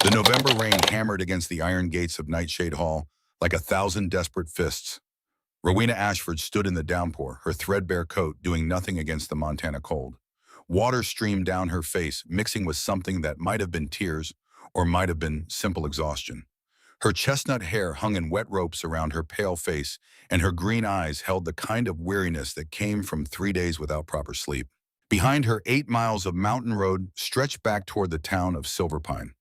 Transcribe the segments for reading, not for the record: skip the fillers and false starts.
The November rain hammered against the iron gates of Nightshade Hall like 1,000 desperate fists. Rowena Ashford stood in the downpour, her threadbare coat doing nothing against the Montana cold. Water streamed down her face, mixing with something that might have been tears or might have been simple exhaustion. Her chestnut hair hung in wet ropes around her pale face, and her green eyes held the kind of weariness that came from 3 days without proper sleep. Behind her, 8 miles of mountain road stretched back toward the town of Silverpine.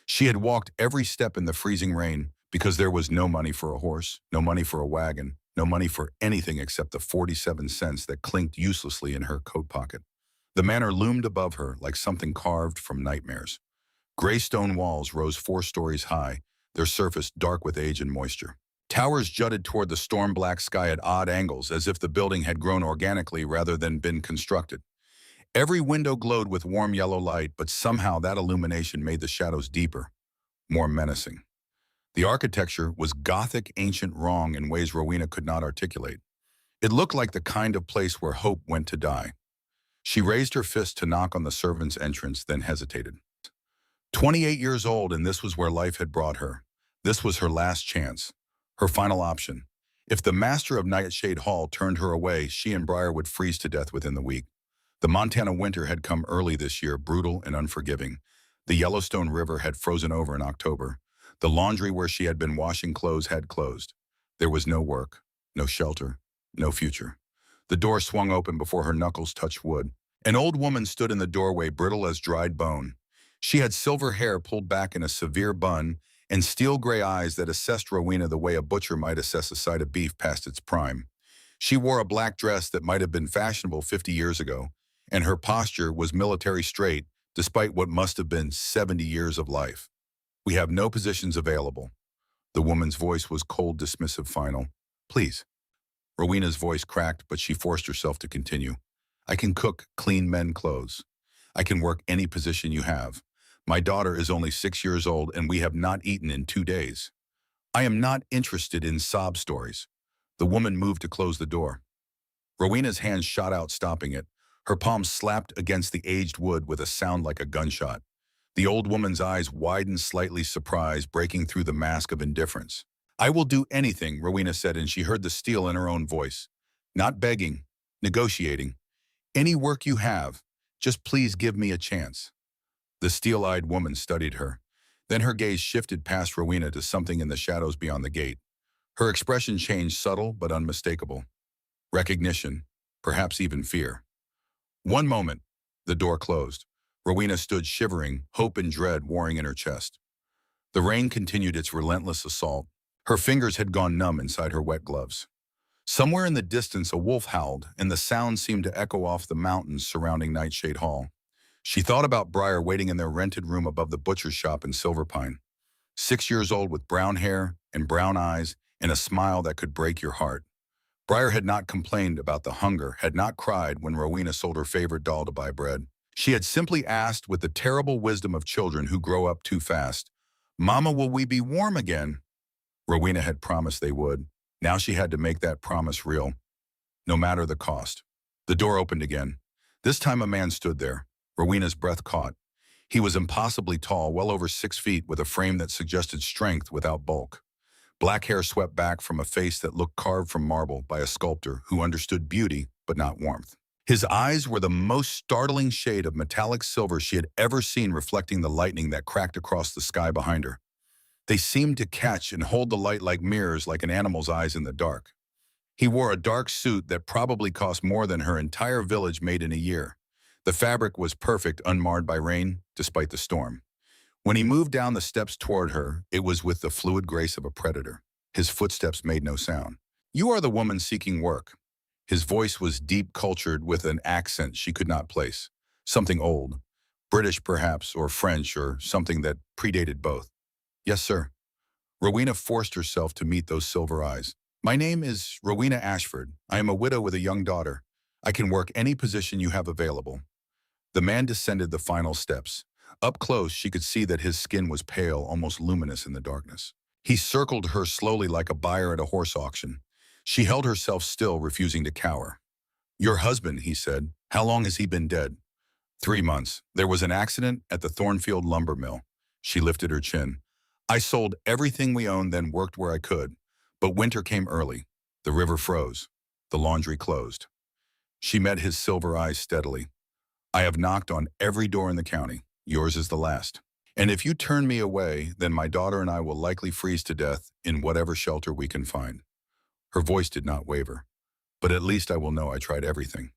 She had walked every step in the freezing rain because there was no money for a horse, no money for a wagon, no money for anything except the 47 cents that clinked uselessly in her coat pocket. The manor loomed above her like something carved from nightmares. Gray stone walls rose 4 stories high, their surface dark with age and moisture. Towers jutted toward the storm-black sky at odd angles, as if the building had grown organically rather than been constructed. Every window glowed with warm yellow light, but somehow that illumination made the shadows deeper, more menacing. The architecture was Gothic ancient wrong in ways Rowena could not articulate. It looked like the kind of place where hope went to die. She raised her fist to knock on the servant's entrance, then hesitated. 28 years old, and this was where life had brought her. This was her last chance, her final option. If the master of Nightshade Hall turned her away, she and Briar would freeze to death within the week. The Montana winter had come early this year, brutal and unforgiving. The Yellowstone River had frozen over in October. The laundry where she had been washing clothes had closed. There was no work, no shelter, no future. The door swung open before her knuckles touched wood. An old woman stood in the doorway, brittle as dried bone. She had silver hair pulled back in a severe bun and steel-gray eyes that assessed Rowena the way a butcher might assess a side of beef past its prime. She wore a black dress that might have been fashionable 50 years ago, and her posture was military straight, despite what must have been 70 years of life. "We have no positions available." The woman's voice was cold, dismissive, final. "Please." Rowena's voice cracked, but she forced herself to continue. "I can cook, clean men clothes. I can work any position you have. My daughter is only 6 years old, and we have not eaten in 2 days. I am not interested in sob stories." The woman moved to close the door. Rowena's hand shot out, stopping it. Her palms slapped against the aged wood with a sound like a gunshot. The old woman's eyes widened, slightly surprised, breaking through the mask of indifference. "I will do anything," Rowena said, and she heard the steel in her own voice. "Not begging, negotiating. Any work you have, just please give me a chance." The steel-eyed woman studied her. Then her gaze shifted past Rowena to something in the shadows beyond the gate. Her expression changed, subtle but unmistakable. Recognition, perhaps even fear. One moment, the door closed. Rowena stood shivering, hope and dread warring in her chest. The rain continued its relentless assault. Her fingers had gone numb inside her wet gloves. Somewhere in the distance, a wolf howled, and the sound seemed to echo off the mountains surrounding Nightshade Hall. She thought about Briar waiting in their rented room above the butcher's shop in Silverpine. 6 years old, with brown hair and brown eyes and a smile that could break your heart. Briar had not complained about the hunger, had not cried when Rowena sold her favorite doll to buy bread. She had simply asked, with the terrible wisdom of children who grow up too fast, "Mama, will we be warm again?" Rowena had promised they would. Now she had to make that promise real, no matter the cost. The door opened again. This time a man stood there. Rowena's breath caught. He was impossibly tall, well over 6 feet, with a frame that suggested strength without bulk. Black hair swept back from a face that looked carved from marble by a sculptor who understood beauty but not warmth. His eyes were the most startling shade of metallic silver she had ever seen, reflecting the lightning that cracked across the sky behind her. They seemed to catch and hold the light like mirrors, like an animal's eyes in the dark. He wore a dark suit that probably cost more than her entire village made in a year. The fabric was perfect, unmarred by rain, despite the storm. When he moved down the steps toward her, it was with the fluid grace of a predator. His footsteps made no sound. "You are the woman seeking work." His voice was deep, cultured, with an accent she could not place. Something old, British perhaps, or French, or something that predated both. "Yes, sir." Rowena forced herself to meet those silver eyes. "My name is Rowena Ashford. I am a widow with a young daughter. I can work any position you have available." The man descended the final steps. Up close, she could see that his skin was pale, almost luminous in the darkness. He circled her slowly like a buyer at a horse auction. She held herself still, refusing to cower. "Your husband," he said. "How long has he been dead?" 3 months. There was an accident at the Thornfield lumber mill. She lifted her chin. I sold everything we owned, then worked where I could. But winter came early. The river froze. The laundry closed. She met his silver eyes steadily. I have knocked on every door in the county. Yours is the last. And if you turn me away, then my daughter and I will likely freeze to death in whatever shelter we can find. Her voice did not waver. But at least I will know I tried everything.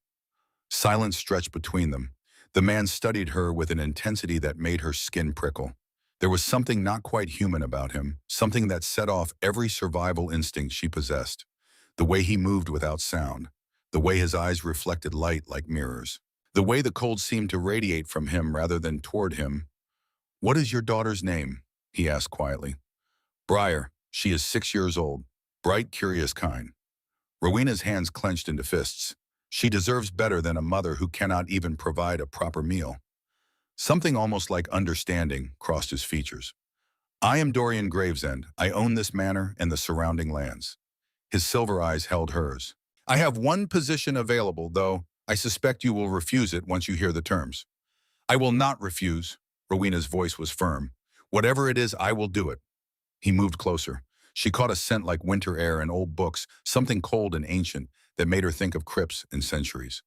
Silence stretched between them. The man studied her with an intensity that made her skin prickle. There was something not quite human about him, something that set off every survival instinct she possessed. The way he moved without sound, the way his eyes reflected light like mirrors, the way the cold seemed to radiate from him rather than toward him. What is your daughter's name? He asked quietly. Briar. She is 6 years old. Bright, curious kind. Rowena's hands clenched into fists. She deserves better than a mother who cannot even provide a proper meal. Something almost like understanding crossed his features. I am Dorian Gravesend. I own this manor and the surrounding lands. His silver eyes held hers. I have one position available, though I suspect you will refuse it once you hear the terms. I will not refuse. Rowena's voice was firm. Whatever it is, I will do it. He moved closer. She caught a scent like winter air and old books, something cold and ancient that made her think of crypts and centuries.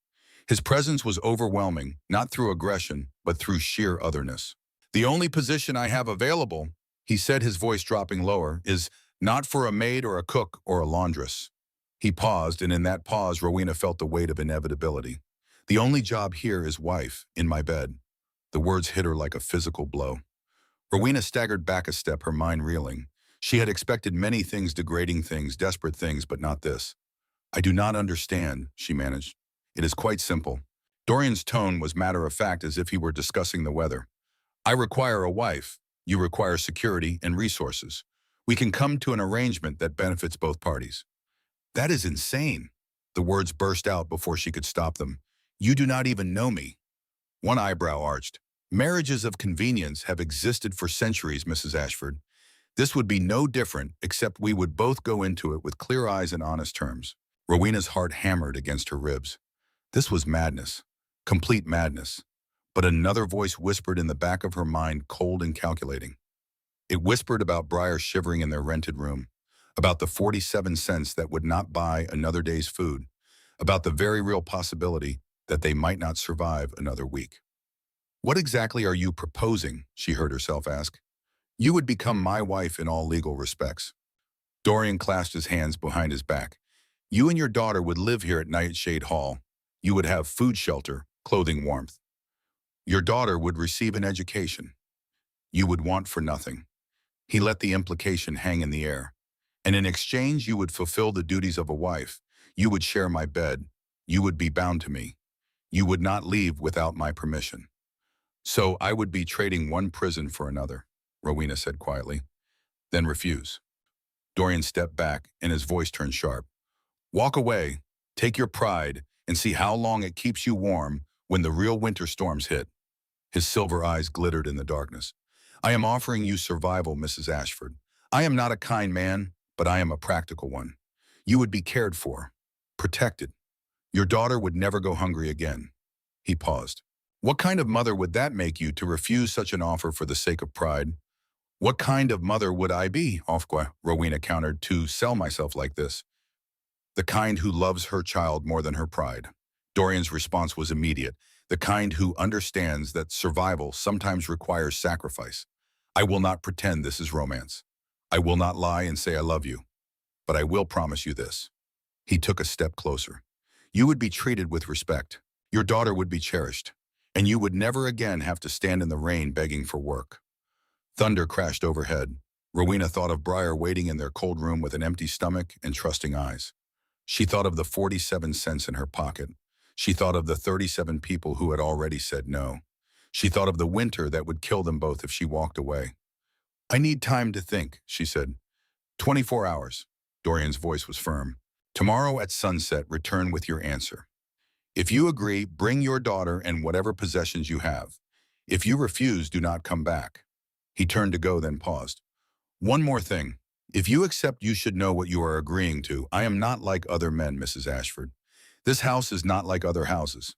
His presence was overwhelming, not through aggression, but through sheer otherness. The only position I have available, he said, his voice dropping lower, is not for a maid or a cook or a laundress. He paused, and in that pause, Rowena felt the weight of inevitability. The only job here is wife, in my bed. The words hit her like a physical blow. Rowena staggered back a step, her mind reeling. She had expected many things, degrading things, desperate things, but not this. I do not understand, she managed. It is quite simple. Dorian's tone was matter-of-fact, as if he were discussing the weather. I require a wife. You require security and resources. We can come to an arrangement that benefits both parties. That is insane. The words burst out before she could stop them. You do not even know me. One eyebrow arched. Marriages of convenience have existed for centuries, Mrs. Ashford. This would be no different, except we would both go into it with clear eyes and honest terms. Rowena's heart hammered against her ribs. This was madness, complete madness. But another voice whispered in the back of her mind, cold and calculating. It whispered about Briar shivering in their rented room, about the 47 cents that would not buy another day's food, about the very real possibility that they might not survive another week. What exactly are you proposing? She heard herself ask. You would become my wife in all legal respects. Dorian clasped his hands behind his back. You and your daughter would live here at Nightshade Hall. You would have food, shelter, clothing, warmth. Your daughter would receive an education. You would want for nothing. He let the implication hang in the air. And in exchange, you would fulfill the duties of a wife. You would share my bed. You would be bound to me. You would not leave without my permission. So I would be trading one prison for another, Rowena said quietly. Then refuse. Dorian stepped back, and his voice turned sharp. Walk away, take your pride, and see how long it keeps you warm when the real winter storms hit. His silver eyes glittered in the darkness. I am offering you survival, Mrs. Ashford. I am not a kind man, but I am a practical one. You would be cared for, protected. Your daughter would never go hungry again. He paused. What kind of mother would that make you to refuse such an offer for the sake of pride? What kind of mother would I be, Rowena countered, to sell myself like this? The kind who loves her child more than her pride. Dorian's response was immediate. The kind who understands that survival sometimes requires sacrifice. I will not pretend this is romance. I will not lie and say I love you. But I will promise you this. He took a step closer. You would be treated with respect. Your daughter would be cherished. And you would never again have to stand in the rain begging for work. Thunder crashed overhead. Rowena thought of Briar waiting in their cold room with an empty stomach and trusting eyes. She thought of the 47 cents in her pocket. She thought of the 37 people who had already said no. She thought of the winter that would kill them both if she walked away. I need time to think, she said. 24 hours. Dorian's voice was firm. Tomorrow at sunset, return with your answer. If you agree, bring your daughter and whatever possessions you have. If you refuse, do not come back. He turned to go, then paused. One more thing. If you accept, you should know what you are agreeing to. I am not like other men, Mrs. Ashford. This house is not like other houses.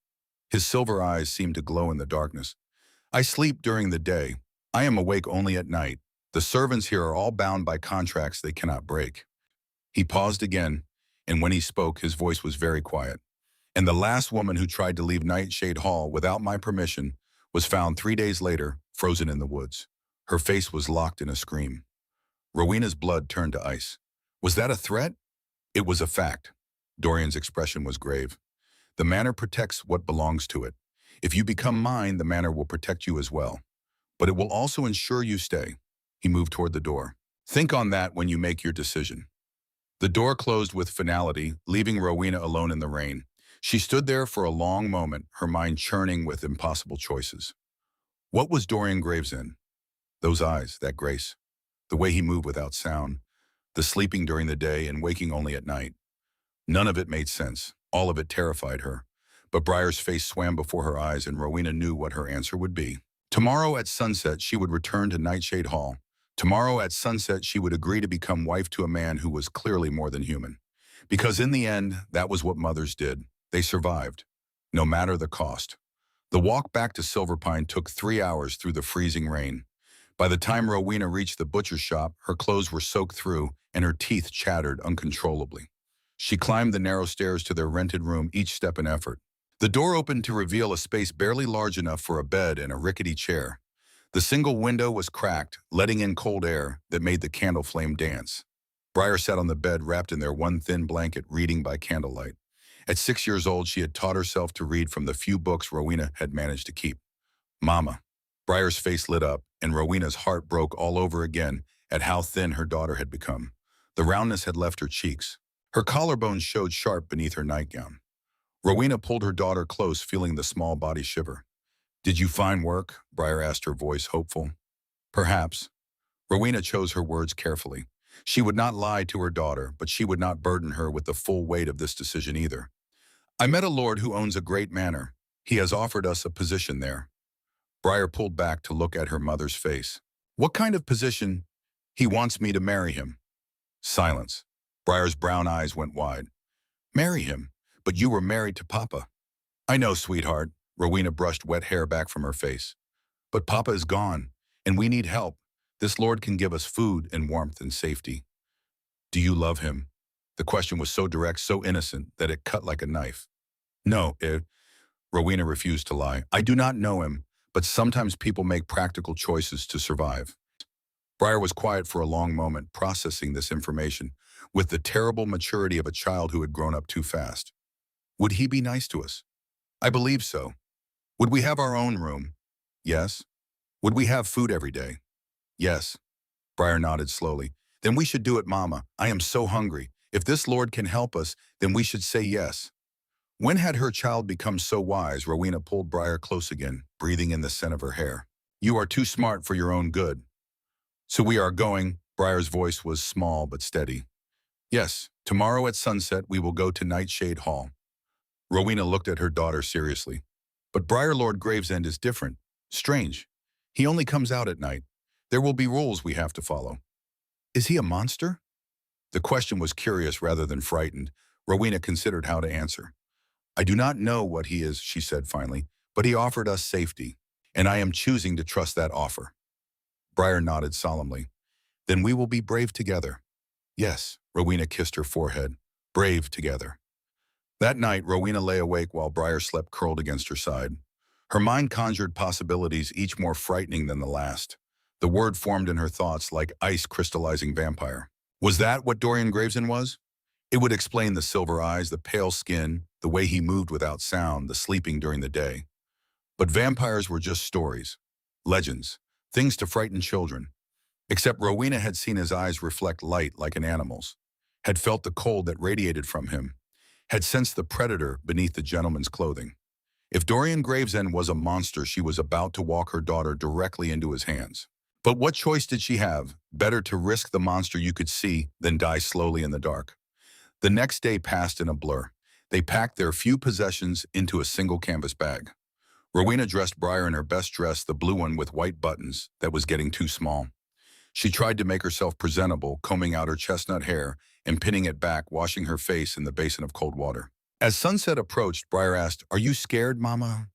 His silver eyes seemed to glow in the darkness. I sleep during the day. I am awake only at night. The servants here are all bound by contracts they cannot break. He paused again, and when he spoke, his voice was very quiet. And the last woman who tried to leave Nightshade Hall without my permission was found 3 days later, frozen in the woods. Her face was locked in a scream. Rowena's blood turned to ice. Was that a threat? It was a fact. Dorian's expression was grave. The manor protects what belongs to it. If you become mine, the manor will protect you as well. But it will also ensure you stay. He moved toward the door. Think on that when you make your decision. The door closed with finality, leaving Rowena alone in the rain. She stood there for a long moment, her mind churning with impossible choices. What was Dorian Gravesend? Those eyes, that grace, the way he moved without sound, the sleeping during the day and waking only at night. None of it made sense. All of it terrified her. But Briar's face swam before her eyes, and Rowena knew what her answer would be. Tomorrow at sunset, she would return to Nightshade Hall. Tomorrow at sunset, she would agree to become wife to a man who was clearly more than human. Because in the end, that was what mothers did. They survived, no matter the cost. The walk back to Silverpine took 3 hours through the freezing rain. By the time Rowena reached the butcher's shop, her clothes were soaked through and her teeth chattered uncontrollably. She climbed the narrow stairs to their rented room, each step an effort. The door opened to reveal a space barely large enough for a bed and a rickety chair. The single window was cracked, letting in cold air that made the candle flame dance. Briar sat on the bed wrapped in their one thin blanket, reading by candlelight. At 6 years old, she had taught herself to read from the few books Rowena had managed to keep. Mama. Briar's face lit up, and Rowena's heart broke all over again at how thin her daughter had become. The roundness had left her cheeks. Her collarbones showed sharp beneath her nightgown. Rowena pulled her daughter close, feeling the small body shiver. Did you find work? Briar asked, her voice hopeful. Perhaps. Rowena chose her words carefully. She would not lie to her daughter, but she would not burden her with the full weight of this decision either. I met a lord who owns a great manor. He has offered us a position there. Briar pulled back to look at her mother's face. What kind of position? He wants me to marry him. Silence. Briar's brown eyes went wide. Marry him? But you were married to Papa. I know, sweetheart. Rowena brushed wet hair back from her face. But Papa is gone, and we need help. This lord can give us food and warmth and safety. Do you love him? The question was so direct, so innocent, that it cut like a knife. No, Rowena refused to lie. I do not know him, but sometimes people make practical choices to survive. Briar was quiet for a long moment, processing this information with the terrible maturity of a child who had grown up too fast. Would he be nice to us? I believe so. Would we have our own room? Yes. Would we have food every day? Yes. Briar nodded slowly. Then we should do it, Mama. I am so hungry. If this lord can help us, then we should say yes. When had her child become so wise? Rowena pulled Briar close again, breathing in the scent of her hair. You are too smart for your own good. So we are going. Briar's voice was small but steady. Yes, tomorrow at sunset we will go to Nightshade Hall. Rowena looked at her daughter seriously. But Briar Lord Gravesend is different. Strange. He only comes out at night. There will be rules we have to follow. Is he a monster? The question was curious rather than frightened. Rowena considered how to answer. I do not know what he is, she said finally, but he offered us safety, and I am choosing to trust that offer. Briar nodded solemnly. Then we will be brave together. Yes, Rowena kissed her forehead. Brave together. That night, Rowena lay awake while Briar slept curled against her side. Her mind conjured possibilities, each more frightening than the last. The word formed in her thoughts like ice crystallizing vampire. Was that what Dorian Gravesend was? It would explain the silver eyes, the pale skin, the way he moved without sound, the sleeping during the day. But vampires were just stories, legends, things to frighten children. Except Rowena had seen his eyes reflect light like an animal's, had felt the cold that radiated from him, had sensed the predator beneath the gentleman's clothing. If Dorian Gravesend was a monster, she was about to walk her daughter directly into his hands. But what choice did she have? Better to risk the monster you could see than die slowly in the dark. The next day passed in a blur. They packed their few possessions into a single canvas bag. Rowena dressed Briar in her best dress, the blue one with white buttons that was getting too small. She tried to make herself presentable, combing out her chestnut hair and pinning it back, washing her face in the basin of cold water. As sunset approached, Briar asked, "Are you scared, Mama?"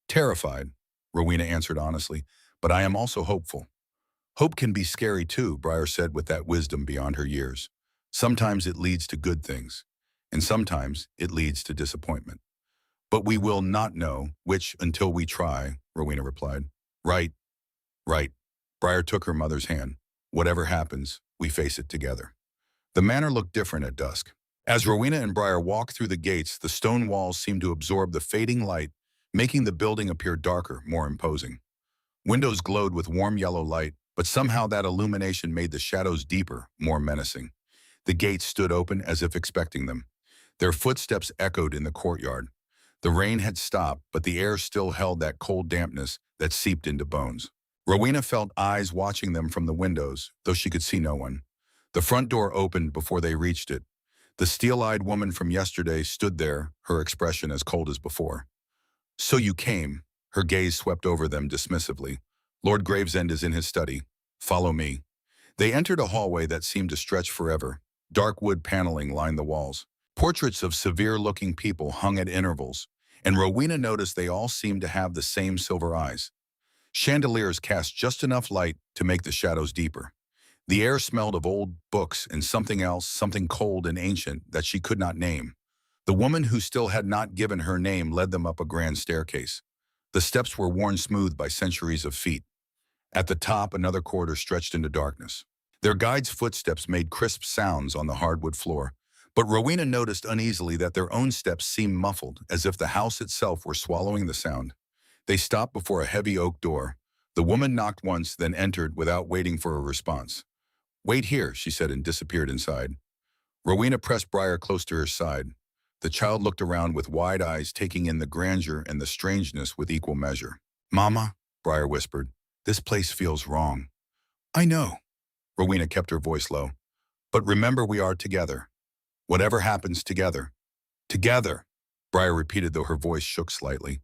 "Terrified," Rowena answered honestly, but I am also hopeful. Hope can be scary too, Briar said with that wisdom beyond her years. Sometimes it leads to good things, and sometimes it leads to disappointment. But we will not know which until we try, Rowena replied. Right, right. Briar took her mother's hand. Whatever happens, we face it together. The manor looked different at dusk. As Rowena and Briar walked through the gates, the stone walls seemed to absorb the fading light, making the building appear darker, more imposing. Windows glowed with warm yellow light, but somehow that illumination made the shadows deeper, more menacing. The gates stood open as if expecting them. Their footsteps echoed in the courtyard. The rain had stopped, but the air still held that cold dampness that seeped into bones. Rowena felt eyes watching them from the windows, though she could see no one. The front door opened before they reached it. The steel-eyed woman from yesterday stood there, her expression as cold as before. So you came. Her gaze swept over them dismissively. Lord Gravesend is in his study. Follow me. They entered a hallway that seemed to stretch forever. Dark wood paneling lined the walls. Portraits of severe-looking people hung at intervals, and Rowena noticed they all seemed to have the same silver eyes. Chandeliers cast just enough light to make the shadows deeper. The air smelled of old books and something else, something cold and ancient that she could not name. The woman who still had not given her name led them up a grand staircase. The steps were worn smooth by centuries of feet. At the top, another corridor stretched into darkness. Their guide's footsteps made crisp sounds on the hardwood floor, but Rowena noticed uneasily that their own steps seemed muffled, as if the house itself were swallowing the sound. They stopped before a heavy oak door. The woman knocked once, then entered without waiting for a response. Wait here, she said and disappeared inside. Rowena pressed Briar close to her side. The child looked around with wide eyes, taking in the grandeur and the strangeness with equal measure. Mama, Briar whispered, this place feels wrong. I know. Rowena kept her voice low. But remember, we are together. Whatever happens, together. Together, Briar repeated, though her voice shook slightly.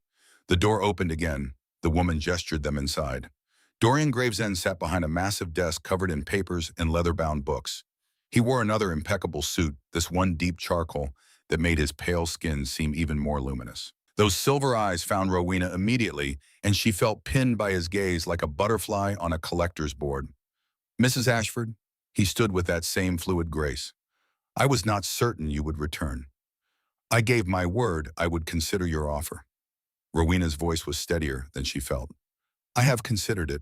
The door opened again. The woman gestured them inside. Dorian Gravesend sat behind a massive desk covered in papers and leather-bound books. He wore another impeccable suit, this one deep charcoal, that made his pale skin seem even more luminous. Those silver eyes found Rowena immediately, and she felt pinned by his gaze like a butterfly on a collector's board. Mrs. Ashford, he stood with that same fluid grace. I was not certain you would return. I gave my word I would consider your offer. Rowena's voice was steadier than she felt. I have considered it.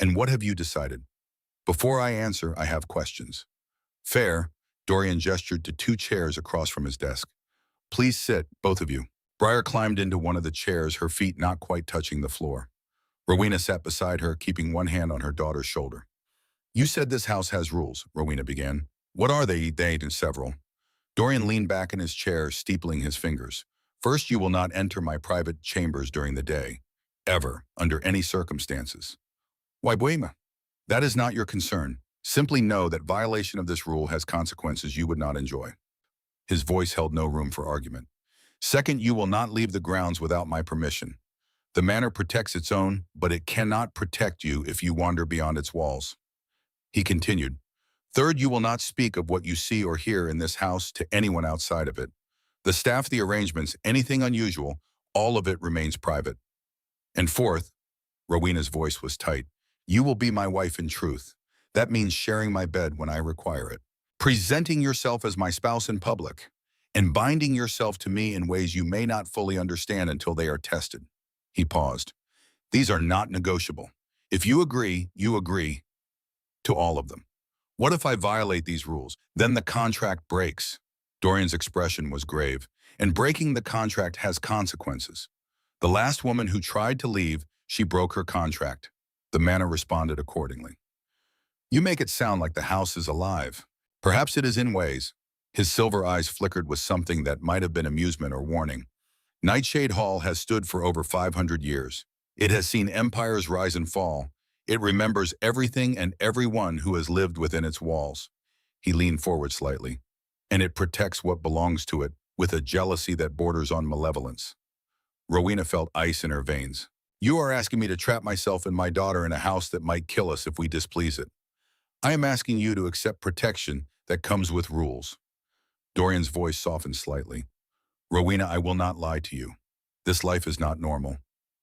And what have you decided? Before I answer, I have questions. Fair, Dorian gestured to two chairs across from his desk. Please sit, both of you. Briar climbed into one of the chairs, her feet not quite touching the floor. Rowena sat beside her, keeping one hand on her daughter's shoulder. You said this house has rules, Rowena began. What are they? They and several. Dorian leaned back in his chair, steepling his fingers. First, you will not enter my private chambers during the day. Ever, under any circumstances. Why, Buema? That is not your concern. Simply know that violation of this rule has consequences you would not enjoy. His voice held no room for argument. Second, you will not leave the grounds without my permission. The manor protects its own, but it cannot protect you if you wander beyond its walls. He continued, Third, you will not speak of what you see or hear in this house to anyone outside of it. The staff, the arrangements, anything unusual, all of it remains private. And fourth, Rowena's voice was tight, you will be my wife in truth. That means sharing my bed when I require it. Presenting yourself as my spouse in public, and binding yourself to me in ways you may not fully understand until they are tested. He paused. These are not negotiable. If you agree to all of them. What if I violate these rules? Then the contract breaks. Dorian's expression was grave, and breaking the contract has consequences. The last woman who tried to leave, she broke her contract. The manor responded accordingly. You make it sound like the house is alive. Perhaps it is in ways. His silver eyes flickered with something that might have been amusement or warning. Nightshade Hall has stood for over 500 years. It has seen empires rise and fall. It remembers everything and everyone who has lived within its walls. He leaned forward slightly. And it protects what belongs to it with a jealousy that borders on malevolence. Rowena felt ice in her veins. You are asking me to trap myself and my daughter in a house that might kill us if we displease it. I am asking you to accept protection that comes with rules. Dorian's voice softened slightly. Rowena, I will not lie to you. This life is not normal,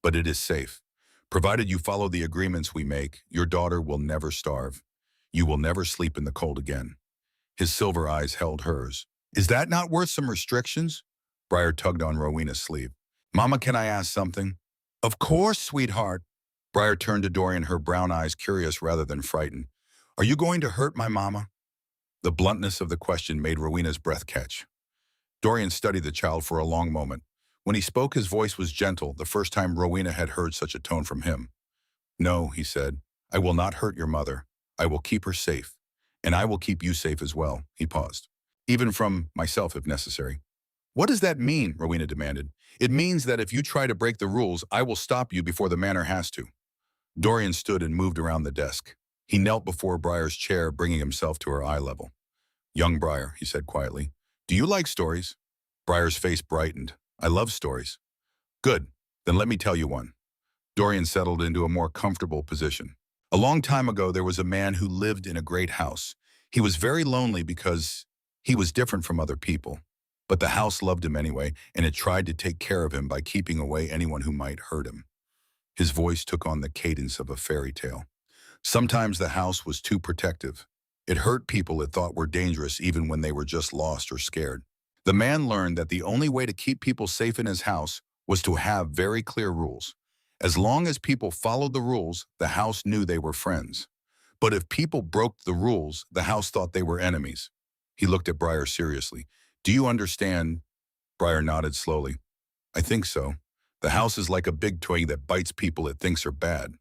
but it is safe. Provided you follow the agreements we make, your daughter will never starve. You will never sleep in the cold again. His silver eyes held hers. Is that not worth some restrictions? Briar tugged on Rowena's sleeve. Mama, can I ask something? Of course, sweetheart. Briar turned to Dorian, her brown eyes curious rather than frightened. Are you going to hurt my mama? The bluntness of the question made Rowena's breath catch. Dorian studied the child for a long moment. When he spoke, his voice was gentle, the first time Rowena had heard such a tone from him. No, he said, I will not hurt your mother. I will keep her safe. And I will keep you safe as well, he paused. Even from myself if necessary. What does that mean? Rowena demanded. It means that if you try to break the rules, I will stop you before the manor has to. Dorian stood and moved around the desk. He knelt before Briar's chair, bringing himself to her eye level. Young Briar, he said quietly, do you like stories? Briar's face brightened. I love stories. Good, then let me tell you one. Dorian settled into a more comfortable position. A long time ago, there was a man who lived in a great house. He was very lonely because he was different from other people. But the house loved him anyway, and it tried to take care of him by keeping away anyone who might hurt him. His voice took on the cadence of a fairy tale. Sometimes the house was too protective. It hurt people it thought were dangerous even when they were just lost or scared. The man learned that the only way to keep people safe in his house was to have very clear rules. As long as people followed the rules, the house knew they were friends. But if people broke the rules, the house thought they were enemies. He looked at Briar seriously. Do you understand? Briar nodded slowly. I think so. The house is like a big twig that bites people it thinks are bad.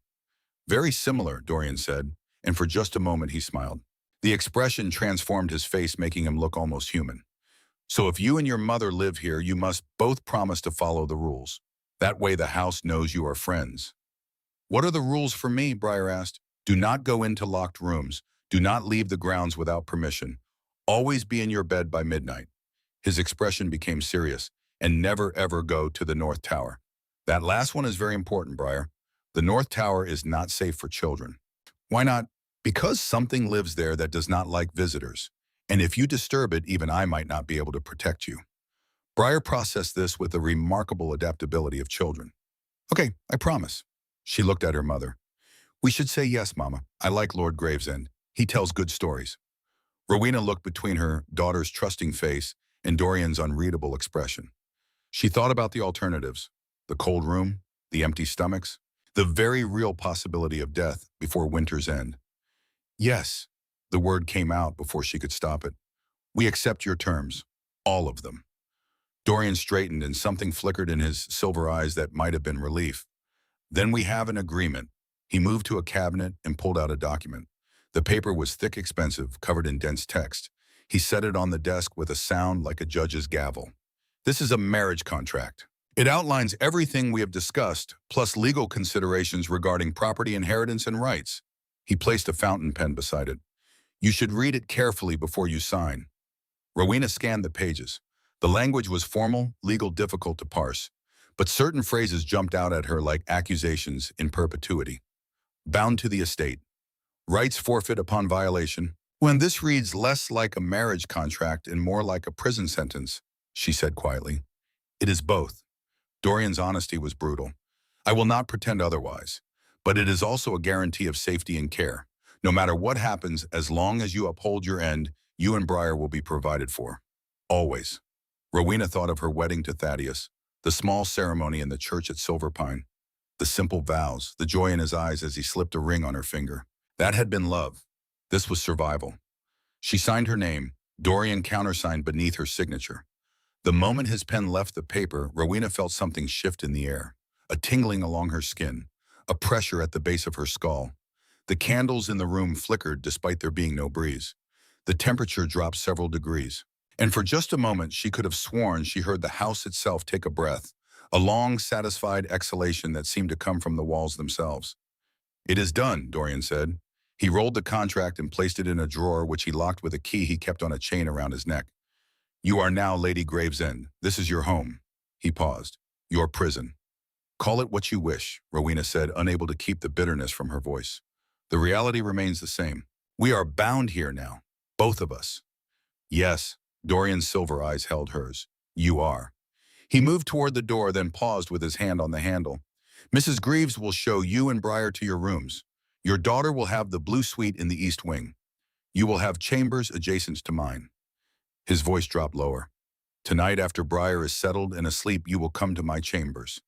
Very similar, Dorian said, and for just a moment he smiled. The expression transformed his face, making him look almost human. So if you and your mother live here, you must both promise to follow the rules. That way the house knows you are friends. What are the rules for me? Briar asked. Do not go into locked rooms. Do not leave the grounds without permission. Always be in your bed by midnight. His expression became serious. And never ever go to the North Tower. That last one is very important, Briar. The North Tower is not safe for children. Why not? Because something lives there that does not like visitors. And if you disturb it, even I might not be able to protect you. Briar processed this with the remarkable adaptability of children. Okay, I promise. She looked at her mother. We should say yes, Mama. I like Lord Gravesend. He tells good stories. Rowena looked between her daughter's trusting face and Dorian's unreadable expression. She thought about the alternatives, the cold room, the empty stomachs, the very real possibility of death before winter's end. Yes, the word came out before she could stop it. We accept your terms, all of them. Dorian straightened and something flickered in his silver eyes that might have been relief. Then we have an agreement. He moved to a cabinet and pulled out a document. The paper was thick, expensive, covered in dense text. He set it on the desk with a sound like a judge's gavel. This is a marriage contract. It outlines everything we have discussed, plus legal considerations regarding property inheritance and rights. He placed a fountain pen beside it. You should read it carefully before you sign. Rowena scanned the pages. The language was formal, legal, difficult to parse, but certain phrases jumped out at her like accusations in perpetuity. Bound to the estate. Rights forfeit upon violation. When this reads less like a marriage contract and more like a prison sentence, she said quietly. It is both. Dorian's honesty was brutal. I will not pretend otherwise, but it is also a guarantee of safety and care. No matter what happens, as long as you uphold your end, you and Briar will be provided for. Always. Rowena thought of her wedding to Thaddeus, the small ceremony in the church at Silverpine, the simple vows, the joy in his eyes as he slipped a ring on her finger. That had been love. This was survival. She signed her name, Dorian countersigned beneath her signature. The moment his pen left the paper, Rowena felt something shift in the air, a tingling along her skin, a pressure at the base of her skull. The candles in the room flickered despite there being no breeze. The temperature dropped several degrees. And for just a moment, she could have sworn she heard the house itself take a breath, a long, satisfied exhalation that seemed to come from the walls themselves. It is done, Dorian said. He rolled the contract and placed it in a drawer, which he locked with a key he kept on a chain around his neck. You are now Lady Gravesend. This is your home. He paused. Your prison. Call it what you wish, Rowena said, unable to keep the bitterness from her voice. The reality remains the same. We are bound here now, both of us. Yes, Dorian's silver eyes held hers. You are. He moved toward the door, then paused with his hand on the handle. Mrs. Greaves will show you and Briar to your rooms. Your daughter will have the blue suite in the east wing. You will have chambers adjacent to mine." His voice dropped lower. "Tonight, after Briar is settled and asleep, you will come to my chambers.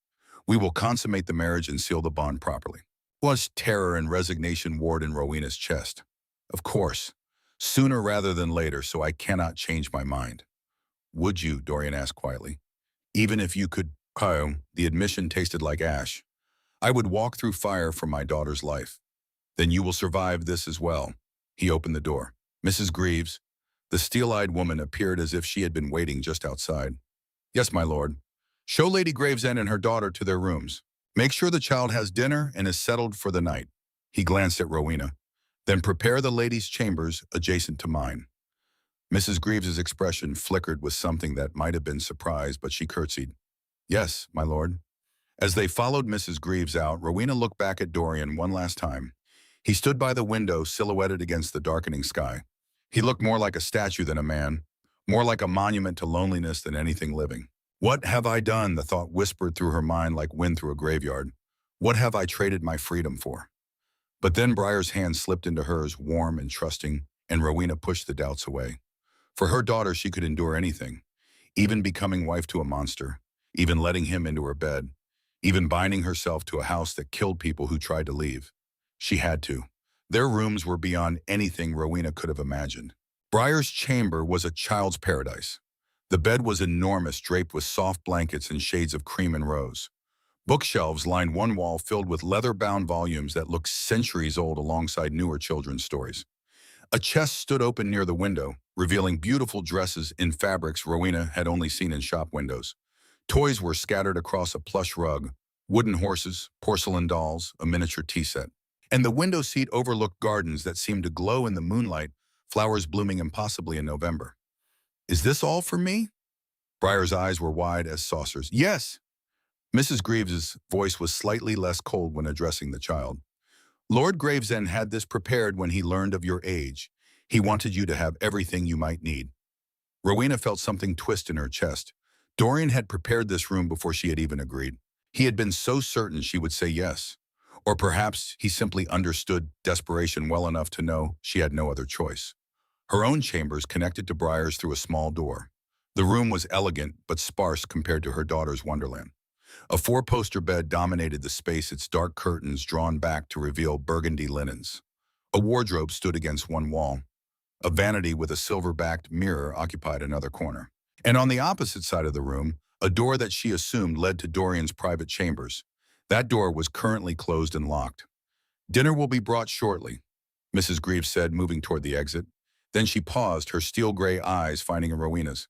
We will consummate the marriage and seal the bond properly." Was terror and resignation warred in Rowena's chest. "Of course. Sooner rather than later, so I cannot change my mind." "Would you?" Dorian asked quietly. "Even if you could." The admission tasted like ash. "I would walk through fire for my daughter's life." "Then you will survive this as well." He opened the door. Mrs. Greaves, the steel-eyed woman, appeared as if she had been waiting just outside. "Yes, my lord. Show Lady Gravesend and her daughter to their rooms. Make sure the child has dinner and is settled for the night." He glanced at Rowena. "Then prepare the ladies' chambers adjacent to mine." Mrs. Greaves's expression flickered with something that might have been surprise, but she curtsied. "Yes, my lord." As they followed Mrs. Greaves out, Rowena looked back at Dorian one last time. He stood by the window, silhouetted against the darkening sky. He looked more like a statue than a man, more like a monument to loneliness than anything living. "What have I done?" the thought whispered through her mind like wind through a graveyard. "What have I traded my freedom for?" But then Briar's hand slipped into hers, warm and trusting, and Rowena pushed the doubts away. For her daughter, she could endure anything, even becoming wife to a monster, even letting him into her bed, even binding herself to a house that killed people who tried to leave. She had to. Their rooms were beyond anything Rowena could have imagined. Briar's chamber was a child's paradise. The bed was enormous, draped with soft blankets and shades of cream and rose. Bookshelves lined one wall filled with leather-bound volumes that looked centuries old alongside newer children's stories. A chest stood open near the window, revealing beautiful dresses in fabrics Rowena had only seen in shop windows. Toys were scattered across a plush rug, wooden horses, porcelain dolls, a miniature tea set. And the window seat overlooked gardens that seemed to glow in the moonlight, flowers blooming impossibly in November. "Is this all for me?" Briar's eyes were wide as saucers. "Yes." Mrs. Greaves's voice was slightly less cold when addressing the child. "Lord Gravesend had this prepared when he learned of your age. He wanted you to have everything you might need." Rowena felt something twist in her chest. Dorian had prepared this room before she had even agreed. He had been so certain she would say yes. Or perhaps he simply understood desperation well enough to know she had no other choice. Her own chambers connected to Briar's through a small door. The room was elegant but sparse compared to her daughter's wonderland. A four-poster bed dominated the space, its dark curtains drawn back to reveal burgundy linens. A wardrobe stood against one wall. A vanity with a silver-backed mirror occupied another corner. And on the opposite side of the room, a door that she assumed led to Dorian's private chambers. That door was currently closed and locked. "Dinner will be brought shortly," Mrs. Greaves said, moving toward the exit. Then she paused, her steel-gray eyes finding Rowena's.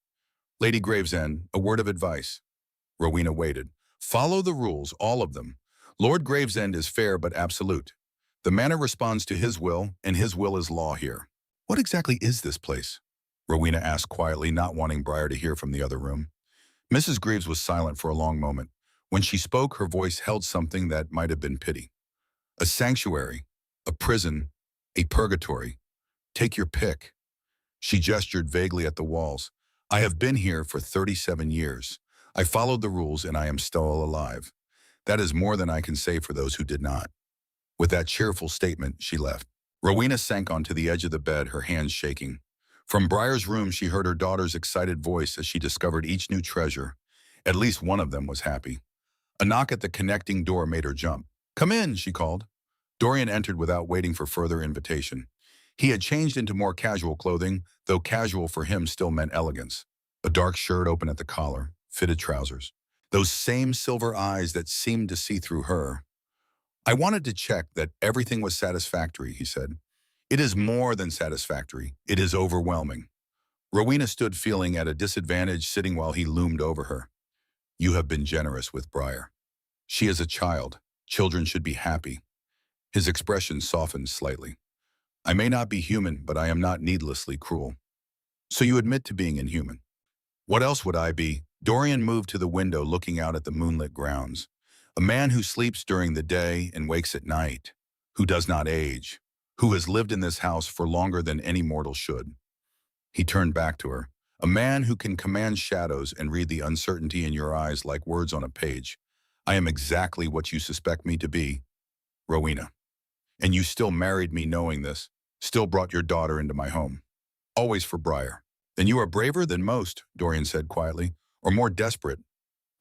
"Lady Gravesend, a word of advice." Rowena waited. "Follow the rules, all of them. Lord Gravesend is fair but absolute. The manor responds to his will, and his will is law here." "What exactly is this place?" Rowena asked quietly, not wanting Briar to hear from the other room. Mrs. Greaves was silent for a long moment. When she spoke, her voice held something that might have been pity. "A sanctuary, a prison, a purgatory. Take your pick." She gestured vaguely at the walls. "I have been here for 37 years. I followed the rules and I am still alive. That is more than I can say for those who did not." With that cheerful statement, she left. Rowena sank onto the edge of the bed, her hands shaking. From Briar's room, she heard her daughter's excited voice as she discovered each new treasure. At least one of them was happy. A knock at the connecting door made her jump. "Come in," she called. Dorian entered without waiting for further invitation. He had changed into more casual clothing, though casual for him still meant elegance. A dark shirt open at the collar, fitted trousers. Those same silver eyes that seemed to see through her. "I wanted to check that everything was satisfactory," he said. "It is more than satisfactory. It is overwhelming." Rowena stood feeling at a disadvantage, sitting while he loomed over her. "You have been generous with Briar. She is a child. Children should be happy." His expression softened slightly. "I may not be human, but I am not needlessly cruel." "So you admit to being inhuman?" "What else would I be?" Dorian moved to the window, looking out at the moonlit grounds. "A man who sleeps during the day and wakes at night, who does not age, who has lived in this house for longer than any mortal should." He turned back to her. "A man who can command shadows and read the uncertainty in your eyes like words on a page. I am exactly what you suspect me to be, Rowena. And you still married me knowing this, still brought your daughter into my home. Always for Briar. Then you are braver than most, Dorian said quietly, or more desperate.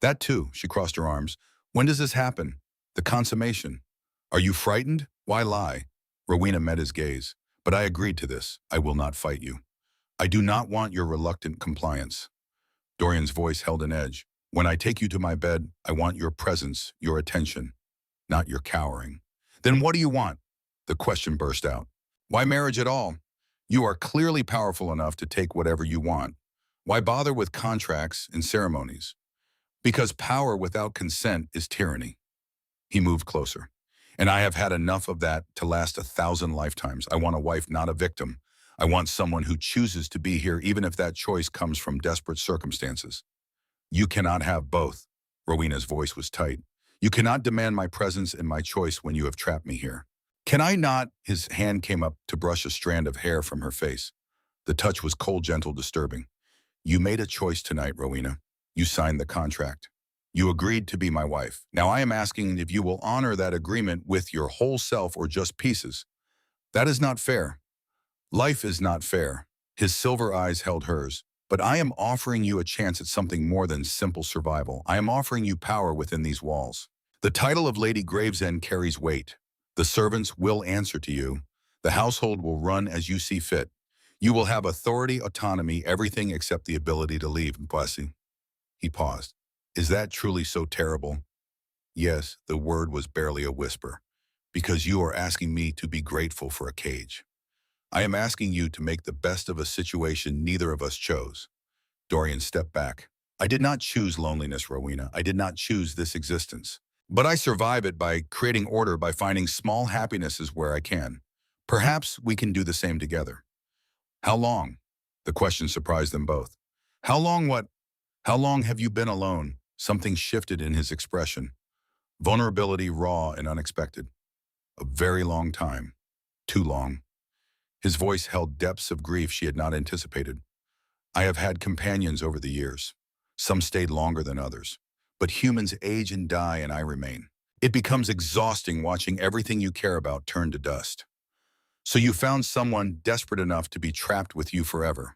That too, she crossed her arms. When does this happen? The consummation. Are you frightened? Why lie? Rowena met his gaze. But I agreed to this. I will not fight you. I do not want your reluctant compliance. Dorian's voice held an edge. When I take you to my bed, I want your presence, your attention, not your cowering. Then what do you want? The question burst out. Why marriage at all? You are clearly powerful enough to take whatever you want. Why bother with contracts and ceremonies? Because power without consent is tyranny. He moved closer. And I have had enough of that to last 1,000 lifetimes. I want a wife, not a victim. I want someone who chooses to be here, even if that choice comes from desperate circumstances. You cannot have both. Rowena's voice was tight. You cannot demand my presence and my choice when you have trapped me here. Can I not? His hand came up to brush a strand of hair from her face. The touch was cold, gentle, disturbing. You made a choice tonight, Rowena. You signed the contract. You agreed to be my wife. Now I am asking if you will honor that agreement with your whole self or just pieces. That is not fair. Life is not fair. His silver eyes held hers. But I am offering you a chance at something more than simple survival. I am offering you power within these walls. The title of Lady Gravesend carries weight. The servants will answer to you. The household will run as you see fit. You will have authority, autonomy, everything except the ability to leave. Blessing. He paused. Is that truly so terrible? Yes, the word was barely a whisper. Because you are asking me to be grateful for a cage. I am asking you to make the best of a situation neither of us chose. Dorian stepped back. I did not choose loneliness, Rowena. I did not choose this existence. But I survive it by creating order, by finding small happinesses where I can. Perhaps we can do the same together. How long? The question surprised them both. How long what? How long have you been alone? Something shifted in his expression. Vulnerability raw and unexpected. A very long time. Too long. His voice held depths of grief she had not anticipated. I have had companions over the years. Some stayed longer than others. But humans age and die and I remain. It becomes exhausting watching everything you care about turn to dust. So you found someone desperate enough to be trapped with you forever,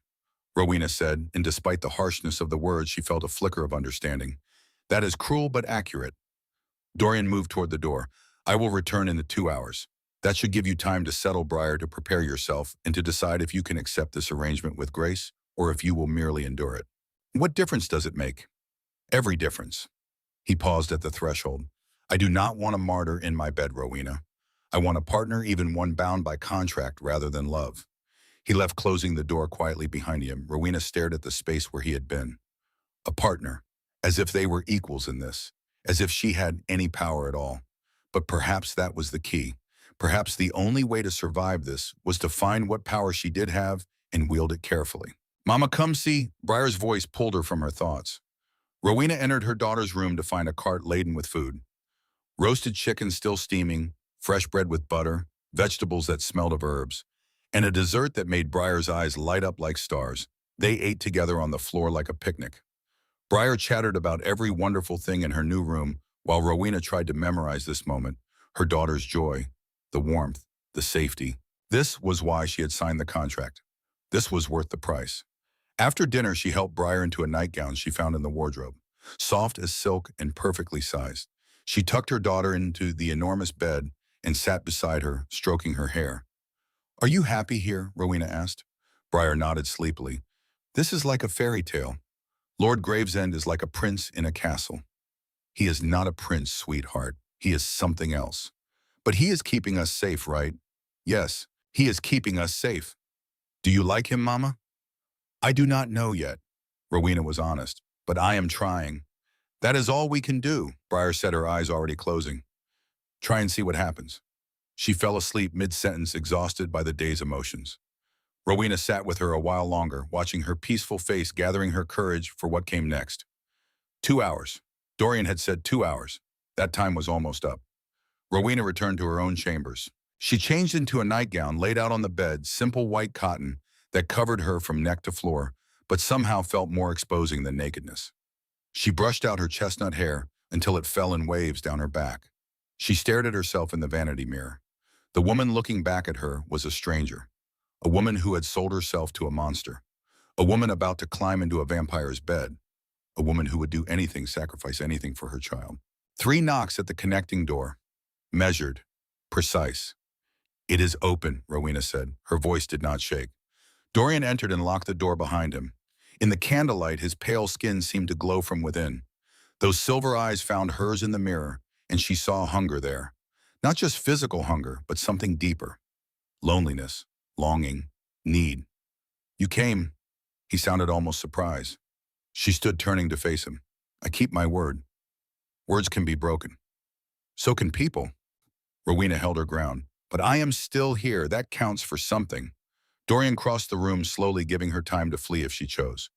Rowena said, and despite the harshness of the words, she felt a flicker of understanding. That is cruel but accurate. Dorian moved toward the door. I will return in the 2 hours. That should give you time to settle Briar, to prepare yourself, and to decide if you can accept this arrangement with grace or if you will merely endure it. What difference does it make? Every difference. He paused at the threshold. I do not want a martyr in my bed, Rowena. I want a partner, even one bound by contract rather than love. He left, closing the door quietly behind him. Rowena stared at the space where he had been. A partner, as if they were equals in this, as if she had any power at all. But perhaps that was the key. Perhaps the only way to survive this was to find what power she did have and wield it carefully. Mama, come see. Briar's voice pulled her from her thoughts. Rowena entered her daughter's room to find a cart laden with food. Roasted chicken still steaming, fresh bread with butter, vegetables that smelled of herbs, and a dessert that made Briar's eyes light up like stars. They ate together on the floor like a picnic. Briar chattered about every wonderful thing in her new room while Rowena tried to memorize this moment, her daughter's joy, the warmth, the safety. This was why she had signed the contract. This was worth the price. After dinner, she helped Briar into a nightgown she found in the wardrobe, soft as silk and perfectly sized. She tucked her daughter into the enormous bed and sat beside her, stroking her hair. Are you happy here? Rowena asked. Briar nodded sleepily. This is like a fairy tale. Lord Gravesend is like a prince in a castle. He is not a prince, sweetheart. He is something else. But he is keeping us safe, right? Yes, he is keeping us safe. Do you like him, Mama? I do not know yet. Rowena was honest, but I am trying. That is all we can do, Briar said, her eyes already closing. Try and see what happens. She fell asleep mid-sentence, exhausted by the day's emotions. Rowena sat with her a while longer, watching her peaceful face, gathering her courage for what came next. 2 hours. Dorian had said 2 hours. That time was almost up. Rowena returned to her own chambers. She changed into a nightgown laid out on the bed, simple white cotton that covered her from neck to floor, but somehow felt more exposing than nakedness. She brushed out her chestnut hair, until it fell in waves down her back. She stared at herself in the vanity mirror. The woman looking back at her was a stranger, a woman who had sold herself to a monster, a woman about to climb into a vampire's bed, a woman who would do anything, sacrifice anything for her child. 3 knocks at the connecting door, measured, precise. "It is open," Rowena said. Her voice did not shake. Dorian entered and locked the door behind him. In the candlelight, his pale skin seemed to glow from within. Those silver eyes found hers in the mirror, and she saw hunger there. Not just physical hunger, but something deeper. Loneliness, longing, need. "You came." He sounded almost surprised. She stood turning to face him. "I keep my word. Words can be broken. So can people." Rowena held her ground. "But I am still here. That counts for something." Dorian crossed the room, slowly giving her time to flee if she chose.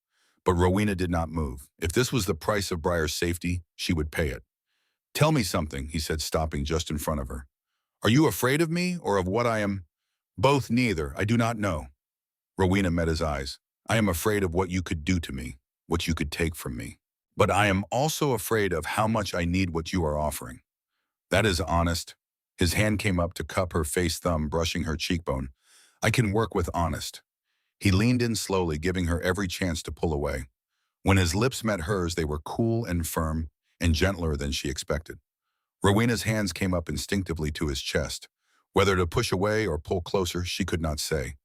But Rowena did not move. If this was the price of Briar's safety, she would pay it. "Tell me something," he said, stopping just in front of her. "Are you afraid of me or of what I am?" "Both, neither. I do not know." Rowena met his eyes. "I am afraid of what you could do to me, what you could take from me. But I am also afraid of how much I need what you are offering." "That is honest." His hand came up to cup her face thumb, brushing her cheekbone. "I can work with honest." He leaned in slowly, giving her every chance to pull away. When his lips met hers, they were cool and firm and gentler than she expected. Rowena's hands came up instinctively to his chest. Whether to push away or pull closer, she could not say.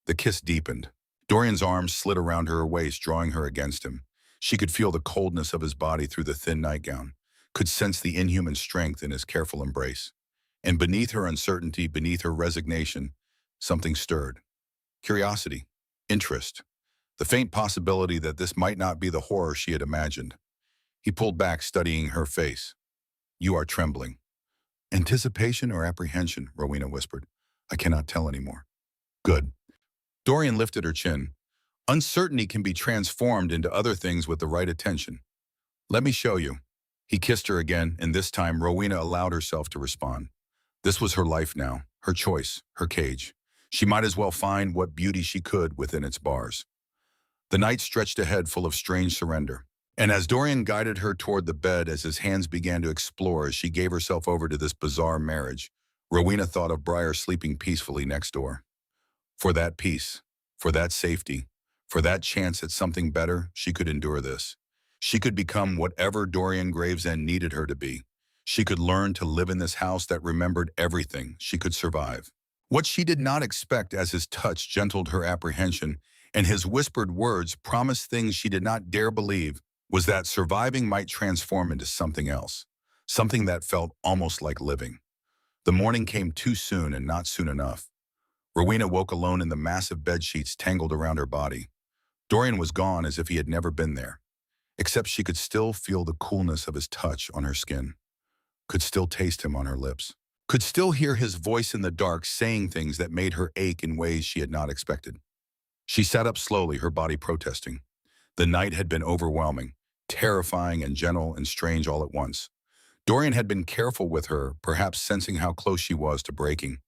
The kiss deepened. Dorian's arms slid around her waist, drawing her against him. She could feel the coldness of his body through the thin nightgown, could sense the inhuman strength in his careful embrace. And beneath her uncertainty, beneath her resignation, something stirred. Curiosity, interest, the faint possibility that this might not be the horror she had imagined. He pulled back, studying her face. "You are trembling." "Anticipation or apprehension?" Rowena whispered. "I cannot tell anymore." "Good." Dorian lifted her chin. "Uncertainty can be transformed into other things with the right attention. Let me show you." He kissed her again, and this time Rowena allowed herself to respond. This was her life now, her choice, her cage. She might as well find what beauty she could within its bars. The night stretched ahead, full of strange surrender. And as Dorian guided her toward the bed, as his hands began to explore as she gave herself over to this bizarre marriage, Rowena thought of Briar sleeping peacefully next door. For that peace, for that safety, for that chance at something better, she could endure this. She could become whatever Dorian Gravesend needed her to be. She could learn to live in this house that remembered everything. She could survive. What she did not expect as his touch gentled her apprehension, and his whispered words promised things she did not dare believe, was that surviving might transform into something else, something that felt almost like living. The morning came too soon and not soon enough. Rowena woke alone in the massive bedsheets tangled around her body. Dorian was gone as if he had never been there, except she could still feel the coolness of his touch on her skin, could still taste him on her lips, could still hear his voice in the dark saying things that made her ache in ways she had not expected. She sat up slowly, her body protesting. The night had been overwhelming, terrifying and gentle and strange all at once. Dorian had been careful with her, perhaps sensing how close she was to breaking.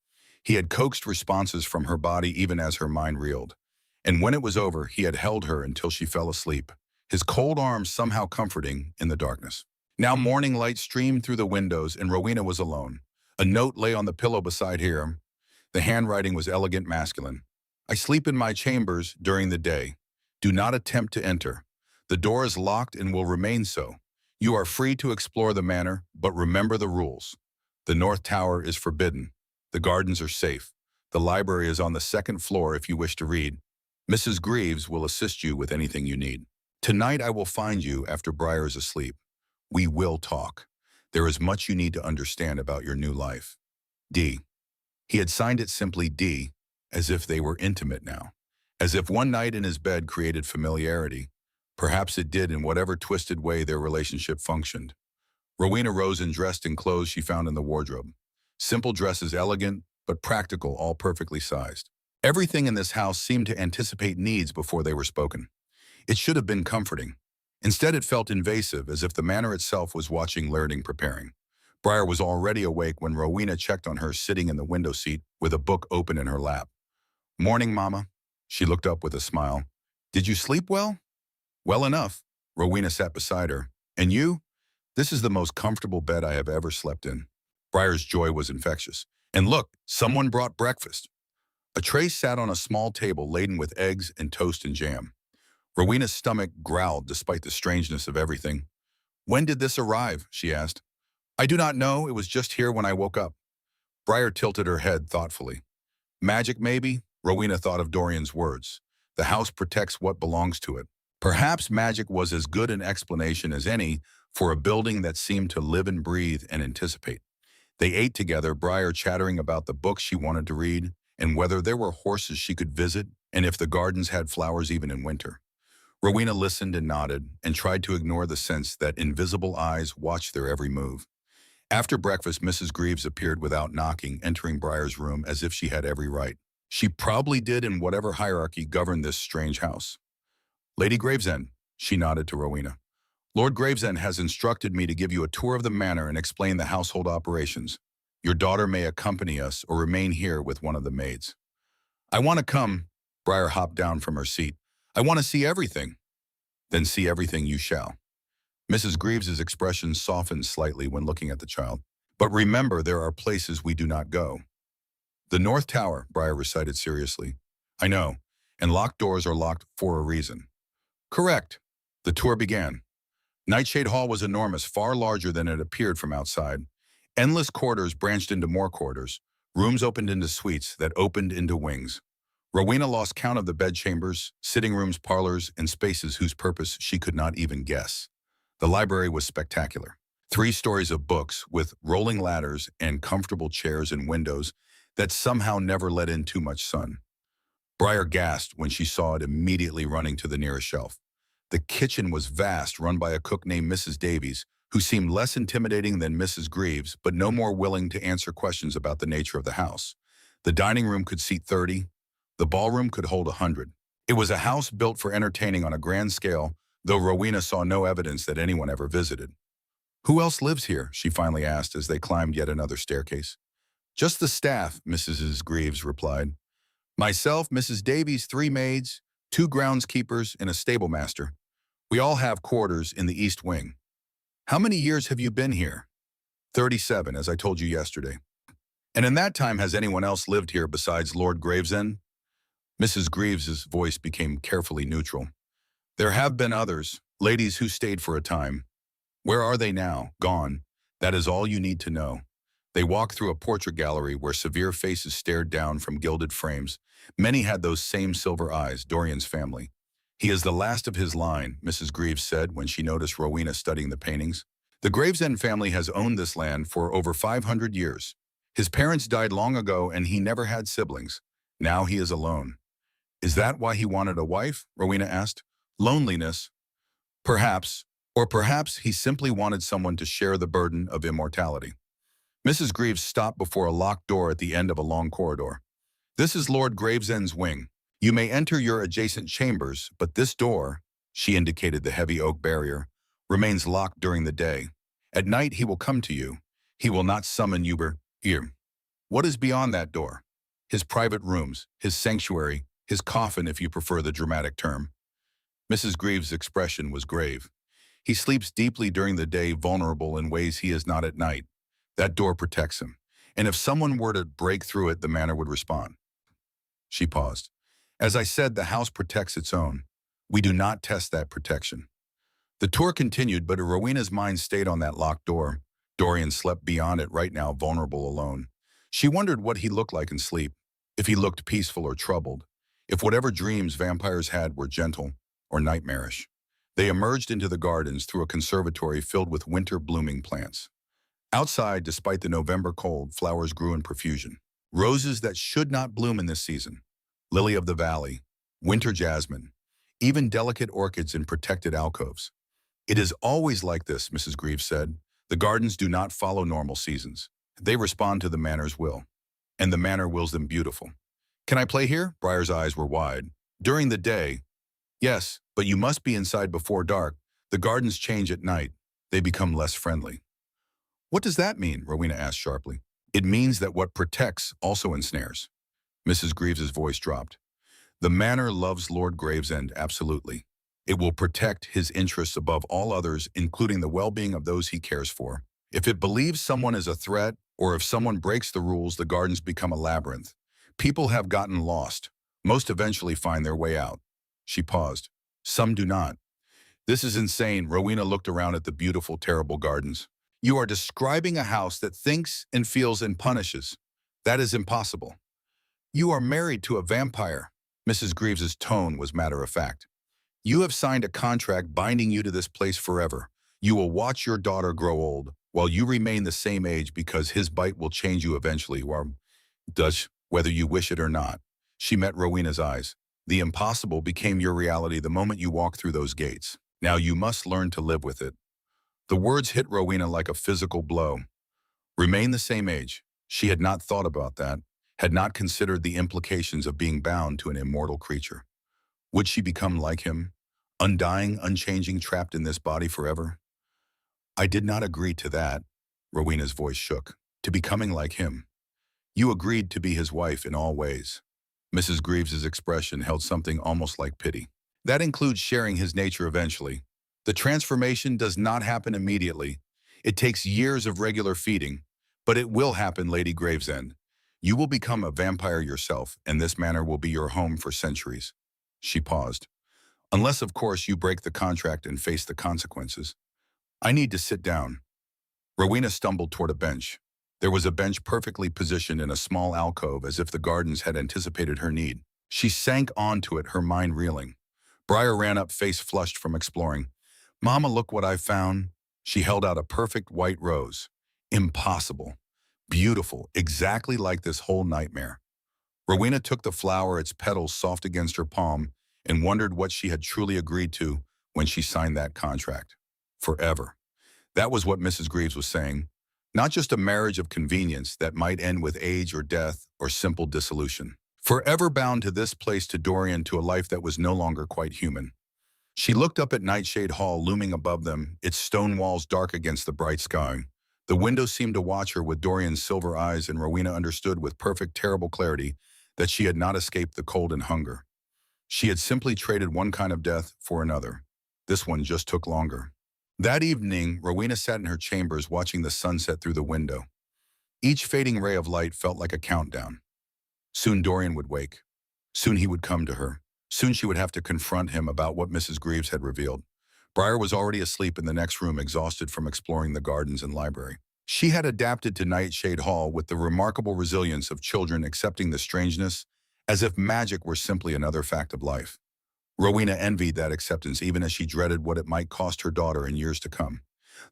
He had coaxed responses from her body even as her mind reeled. And when it was over, he had held her until she fell asleep, his cold arms somehow comforting in the darkness. Now morning light streamed through the windows and Rowena was alone. A note lay on the pillow beside her. The handwriting was elegant masculine. "I sleep in my chambers during the day. Do not attempt to enter. The door is locked and will remain so. You are free to explore the manor, but remember the rules. The North Tower is forbidden. The gardens are safe. The library is on the 2nd floor if you wish to read. Mrs. Greaves will assist you with anything you need. Tonight I will find you after Briar is asleep. We will talk. There is much you need to understand about your new life. D." He had signed it simply D, as if they were intimate now, as if one night in his bed created familiarity. Perhaps it did in whatever twisted way their relationship functioned. Rowena rose and dressed in clothes she found in the wardrobe. Simple dresses, elegant, but practical, all perfectly sized. Everything in this house seemed to anticipate needs before they were spoken. It should have been comforting. Instead, it felt invasive, as if the manor itself was watching, learning, preparing. Briar was already awake when Rowena checked on her, sitting in the window seat with a book open in her lap. "Morning, Mama." She looked up with a smile. "Did you sleep well?" "Well enough." Rowena sat beside her. "And you?" This is the most comfortable bed I have ever slept in. Briar's joy was infectious. And look, someone brought breakfast. A tray sat on a small table laden with eggs and toast and jam. Rowena's stomach growled despite the strangeness of everything. When did this arrive? She asked. I do not know. It was just here when I woke up. Briar tilted her head thoughtfully. Magic, maybe? Rowena thought of Dorian's words. The house protects what belongs to it. Perhaps magic was as good an explanation as any for a building that seemed to live and breathe and anticipate. They ate together, Briar chattering about the books she wanted to read, and whether there were horses she could visit, and if the gardens had flowers even in winter. Rowena listened and nodded, and tried to ignore the sense that invisible eyes watched their every move. After breakfast, Mrs. Greaves appeared without knocking, entering Briar's room as if she had every right. She probably did in whatever hierarchy governed this strange house. Lady Gravesend, she nodded to Rowena. Lord Gravesend has instructed me to give you a tour of the manor and explain the household operations. Your daughter may accompany us or remain here with one of the maids. I want to come. Briar hopped down from her seat. I want to see everything. Then see everything you shall. Mrs. Greaves's expression softened slightly when looking at the child. But remember, there are places we do not go. The North Tower, Briar recited seriously. I know, and locked doors are locked for a reason. Correct. The tour began. Nightshade Hall was enormous, far larger than it appeared from outside. Endless corridors branched into more corridors. Rooms opened into suites that opened into wings. Rowena lost count of the bedchambers, sitting rooms, parlors, and spaces whose purpose she could not even guess. The library was spectacular. 3 stories of books with rolling ladders and comfortable chairs and windows that somehow never let in too much sun. Briar gasped when she saw it, immediately running to the nearest shelf. The kitchen was vast, run by a cook named Mrs. Davies, who seemed less intimidating than Mrs. Greaves, but no more willing to answer questions about the nature of the house. The dining room could seat 30. The ballroom could hold 100. It was a house built for entertaining on a grand scale, though Rowena saw no evidence that anyone ever visited. Who else lives here? She finally asked as they climbed yet another staircase. Just the staff, Mrs. Greaves replied. Myself, Mrs. Davies, 3 maids, 2 groundskeepers, and a stable master. We all have quarters in the East Wing. How many years have you been here? 37, as I told you yesterday. And in that time, has anyone else lived here besides Lord Gravesend? Mrs. Greaves's voice became carefully neutral. There have been others, ladies who stayed for a time. Where are they now? Gone. That is all you need to know. They walked through a portrait gallery where severe faces stared down from gilded frames. Many had those same silver eyes, Dorian's family. He is the last of his line, Mrs. Greaves said when she noticed Rowena studying the paintings. The Gravesend family has owned this land for over 500 years. His parents died long ago and he never had siblings. Now he is alone. Is that why he wanted a wife? Rowena asked. Loneliness. Perhaps. Or perhaps he simply wanted someone to share the burden of immortality. Mrs. Greaves stopped before a locked door at the end of a long corridor. This is Lord Gravesend's wing. You may enter your adjacent chambers, but this door, she indicated the heavy oak barrier, remains locked during the day. At night he will come to you. He will not summon you here. What is beyond that door? His private rooms, his sanctuary, his coffin if you prefer the dramatic term. Mrs. Greaves' expression was grave. He sleeps deeply during the day, vulnerable in ways he is not at night. That door protects him. And if someone were to break through it, the manor would respond. She paused. As I said, the house protects its own. We do not test that protection. The tour continued, but Rowena's mind stayed on that locked door. Dorian slept beyond it right now, vulnerable, alone. She wondered what he looked like in sleep, if he looked peaceful or troubled, if whatever dreams vampires had were gentle or nightmarish. They emerged into the gardens through a conservatory filled with winter-blooming plants. Outside, despite the November cold, flowers grew in profusion. Roses that should not bloom in this season. Lily of the valley, winter jasmine, even delicate orchids in protected alcoves. It is always like this, Mrs. Greaves said. The gardens do not follow normal seasons. They respond to the manor's will. And the manor wills them beautiful. Can I play here? Briar's eyes were wide. During the day, yes, but you must be inside before dark. The gardens change at night. They become less friendly. What does that mean? Rowena asked sharply. It means that what protects also ensnares. Mrs. Greaves's voice dropped. The manor loves Lord Gravesend, absolutely. It will protect his interests above all others, including the well-being of those he cares for. If it believes someone is a threat, or if someone breaks the rules, the gardens become a labyrinth. People have gotten lost. Most eventually find their way out. She paused. Some do not. This is insane. Rowena looked around at the beautiful, terrible gardens. You are describing a house that thinks and feels and punishes. That is impossible. You are married to a vampire. Mrs. Greaves's tone was matter-of-fact. You have signed a contract binding you to this place forever. You will watch your daughter grow old while you remain the same age because his bite will change you eventually, or does, whether you wish it or not. She met Rowena's eyes. The impossible became your reality the moment you walked through those gates. Now you must learn to live with it. The words hit Rowena like a physical blow. Remain the same age. She had not thought about that, had not considered the implications of being bound to an immortal creature. Would she become like him? Undying, unchanging, trapped in this body forever? I did not agree to that. Rowena's voice shook. To becoming like him. You agreed to be his wife in all ways. Mrs. Greaves's expression held something almost like pity. That includes sharing his nature eventually. The transformation does not happen immediately. It takes years of regular feeding, but it will happen, Lady Gravesend. You will become a vampire yourself, and this manor will be your home for centuries. She paused. Unless, of course, you break the contract and face the consequences. I need to sit down. Rowena stumbled toward a bench. There was a bench perfectly positioned in a small alcove as if the gardens had anticipated her need. She sank onto it, her mind reeling. Briar ran up, face flushed from exploring. Mama, look what I found. She held out a perfect white rose. Impossible. Beautiful, exactly like this whole nightmare. Rowena took the flower, its petals soft against her palm, and wondered what she had truly agreed to when she signed that contract. Forever. That was what Mrs. Greaves was saying. Not just a marriage of convenience that might end with age or death or simple dissolution. Forever bound to this place, to Dorian, to a life that was no longer quite human. She looked up at Nightshade Hall looming above them, its stone walls dark against the bright sky. The window seemed to watch her with Dorian's silver eyes, and Rowena understood with perfect, terrible clarity that she had not escaped the cold and hunger. She had simply traded one kind of death for another. This one just took longer. That evening, Rowena sat in her chambers watching the sunset through the window. Each fading ray of light felt like a countdown. Soon Dorian would wake. Soon he would come to her. Soon she would have to confront him about what Mrs. Greaves had revealed. Briar was already asleep in the next room, exhausted from exploring the gardens and library. She had adapted to Nightshade Hall with the remarkable resilience of children accepting the strangeness as if magic were simply another fact of life. Rowena envied that acceptance, even as she dreaded what it might cost her daughter in years to come.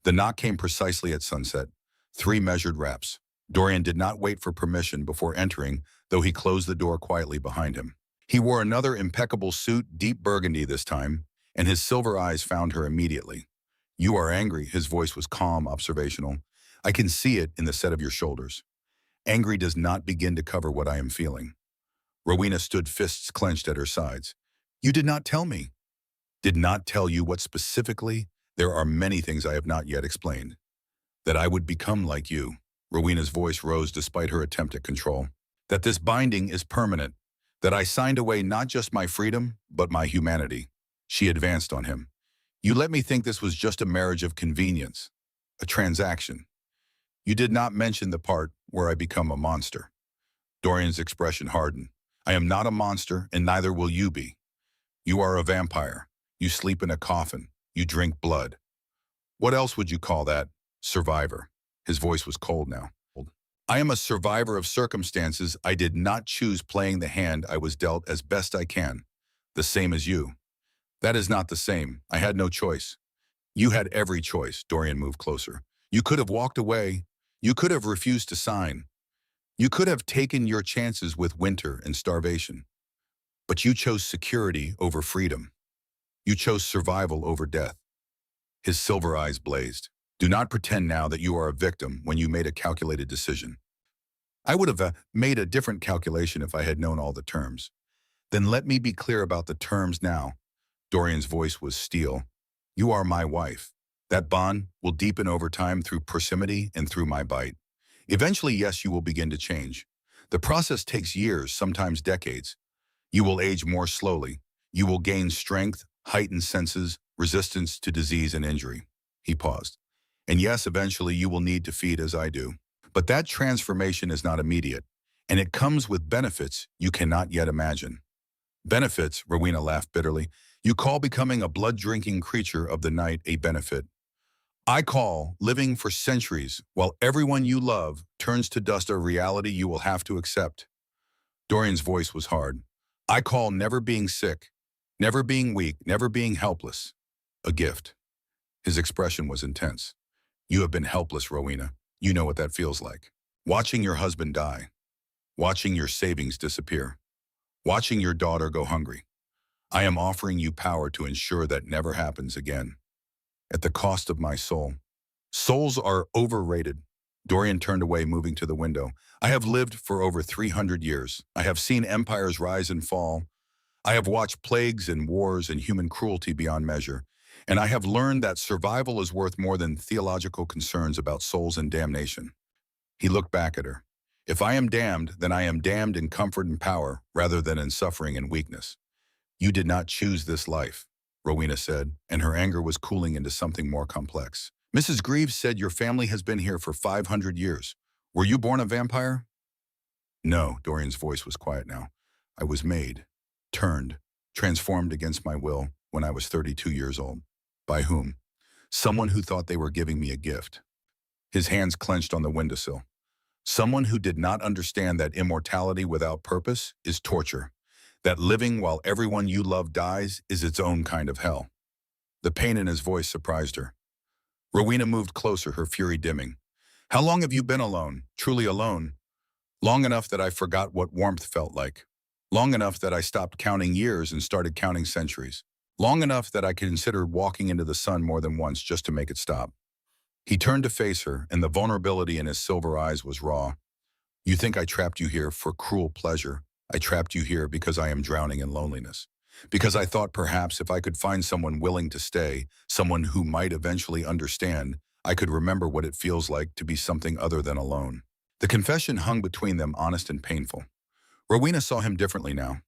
The knock came precisely at sunset. 3 measured raps. Dorian did not wait for permission before entering, though he closed the door quietly behind him. He wore another impeccable suit, deep burgundy this time, and his silver eyes found her immediately. You are angry. His voice was calm, observational. I can see it in the set of your shoulders. Angry does not begin to cover what I am feeling. Rowena stood, fists clenched at her sides. You did not tell me. Did not tell you what specifically? There are many things I have not yet explained. That I would become like you. Rowena's voice rose despite her attempt at control. That this binding is permanent. That I signed away not just my freedom, but my humanity. She advanced on him. You let me think this was just a marriage of convenience. A transaction. You did not mention the part where I become a monster. Dorian's expression hardened. I am not a monster, and neither will you be. You are a vampire. You sleep in a coffin. You drink blood. What else would you call that? Survivor. His voice was cold now. I am a survivor of circumstances. I did not choose, playing the hand I was dealt as best I can. The same as you. That is not the same. I had no choice. You had every choice. Dorian moved closer. You could have walked away. You could have refused to sign. You could have taken your chances with winter and starvation. But you chose security over freedom. You chose survival over death. His silver eyes blazed. Do not pretend now that you are a victim when you made a calculated decision. I would have made a different calculation if I had known all the terms. Then let me be clear about the terms now. Dorian's voice was steel. You are my wife. That bond will deepen over time through proximity and through my bite. Eventually, yes, you will begin to change. The process takes years, sometimes decades. You will age more slowly. You will gain strength, heightened senses, resistance to disease and injury. He paused. And yes, eventually you will need to feed as I do. But that transformation is not immediate, and it comes with benefits you cannot yet imagine. Benefits, Rowena laughed bitterly. You call becoming a blood-drinking creature of the night a benefit. I call living for centuries while everyone you love turns to dust a reality you will have to accept. Dorian's voice was hard. I call never being sick, never being weak, never being helpless a gift. His expression was intense. You have been helpless, Rowena. You know what that feels like. Watching your husband die, watching your savings disappear, watching your daughter go hungry. I am offering you power to ensure that never happens again. At the cost of my soul. Souls are overrated. Dorian turned away, moving to the window. I have lived for over 300 years. I have seen empires rise and fall. I have watched plagues and wars and human cruelty beyond measure. And I have learned that survival is worth more than theological concerns about souls and damnation. He looked back at her. If I am damned, then I am damned in comfort and power rather than in suffering and weakness. You did not choose this life, Rowena said, and her anger was cooling into something more complex. Mrs. Greaves said your family has been here for 500 years. Were you born a vampire? No, Dorian's voice was quiet now. I was made, turned, transformed against my will when I was 32 years old. By whom? Someone who thought they were giving me a gift. His hands clenched on the windowsill. Someone who did not understand that immortality without purpose is torture, that living while everyone you love dies is its own kind of hell. The pain in his voice surprised her. Rowena moved closer, her fury dimming. How long have you been alone, truly alone? Long enough that I forgot what warmth felt like. Long enough that I stopped counting years and started counting centuries. Long enough that I considered walking into the sun more than once just to make it stop. He turned to face her, and the vulnerability in his silver eyes was raw. You think I trapped you here for cruel pleasure. I trapped you here because I am drowning in loneliness. Because I thought perhaps if I could find someone willing to stay, someone who might eventually understand, I could remember what it feels like to be something other than alone. The confession hung between them, honest and painful. Rowena saw him differently now.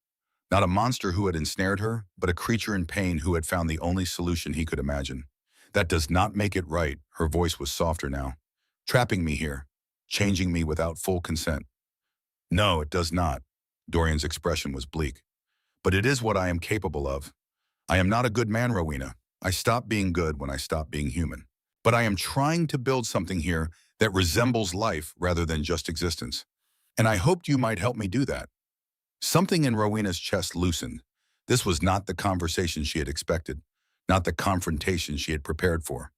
Not a monster who had ensnared her, but a creature in pain who had found the only solution he could imagine. That does not make it right, her voice was softer now. Trapping me here, changing me without full consent. No, it does not. Dorian's expression was bleak. But it is what I am capable of. I am not a good man, Rowena. I stopped being good when I stopped being human. But I am trying to build something here that resembles life rather than just existence. And I hoped you might help me do that. Something in Rowena's chest loosened. This was not the conversation she had expected, not the confrontation she had prepared for.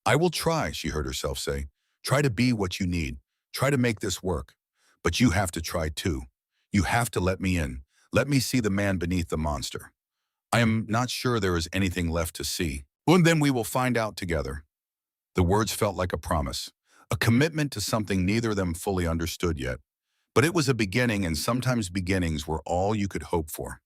I will try, she heard herself say. Try to be what you need. Try to make this work. But you have to try too. You have to let me in. Let me see the man beneath the monster. I am not sure there is anything left to see. And then we will find out together. The words felt like a promise, a commitment to something neither of them fully understood yet. But it was a beginning, and sometimes beginnings were all you could hope for.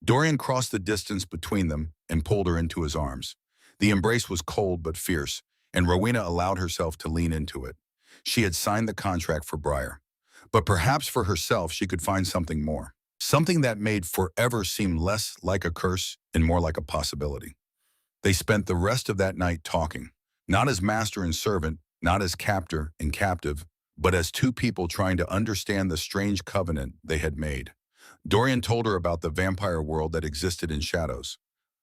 Dorian crossed the distance between them and pulled her into his arms. The embrace was cold but fierce, and Rowena allowed herself to lean into it. She had signed the contract for Briar. But perhaps for herself she could find something more. Something that made forever seem less like a curse and more like a possibility. They spent the rest of that night talking, not as master and servant, not as captor and captive, but as two people trying to understand the strange covenant they had made. Dorian told her about the vampire world that existed in shadows.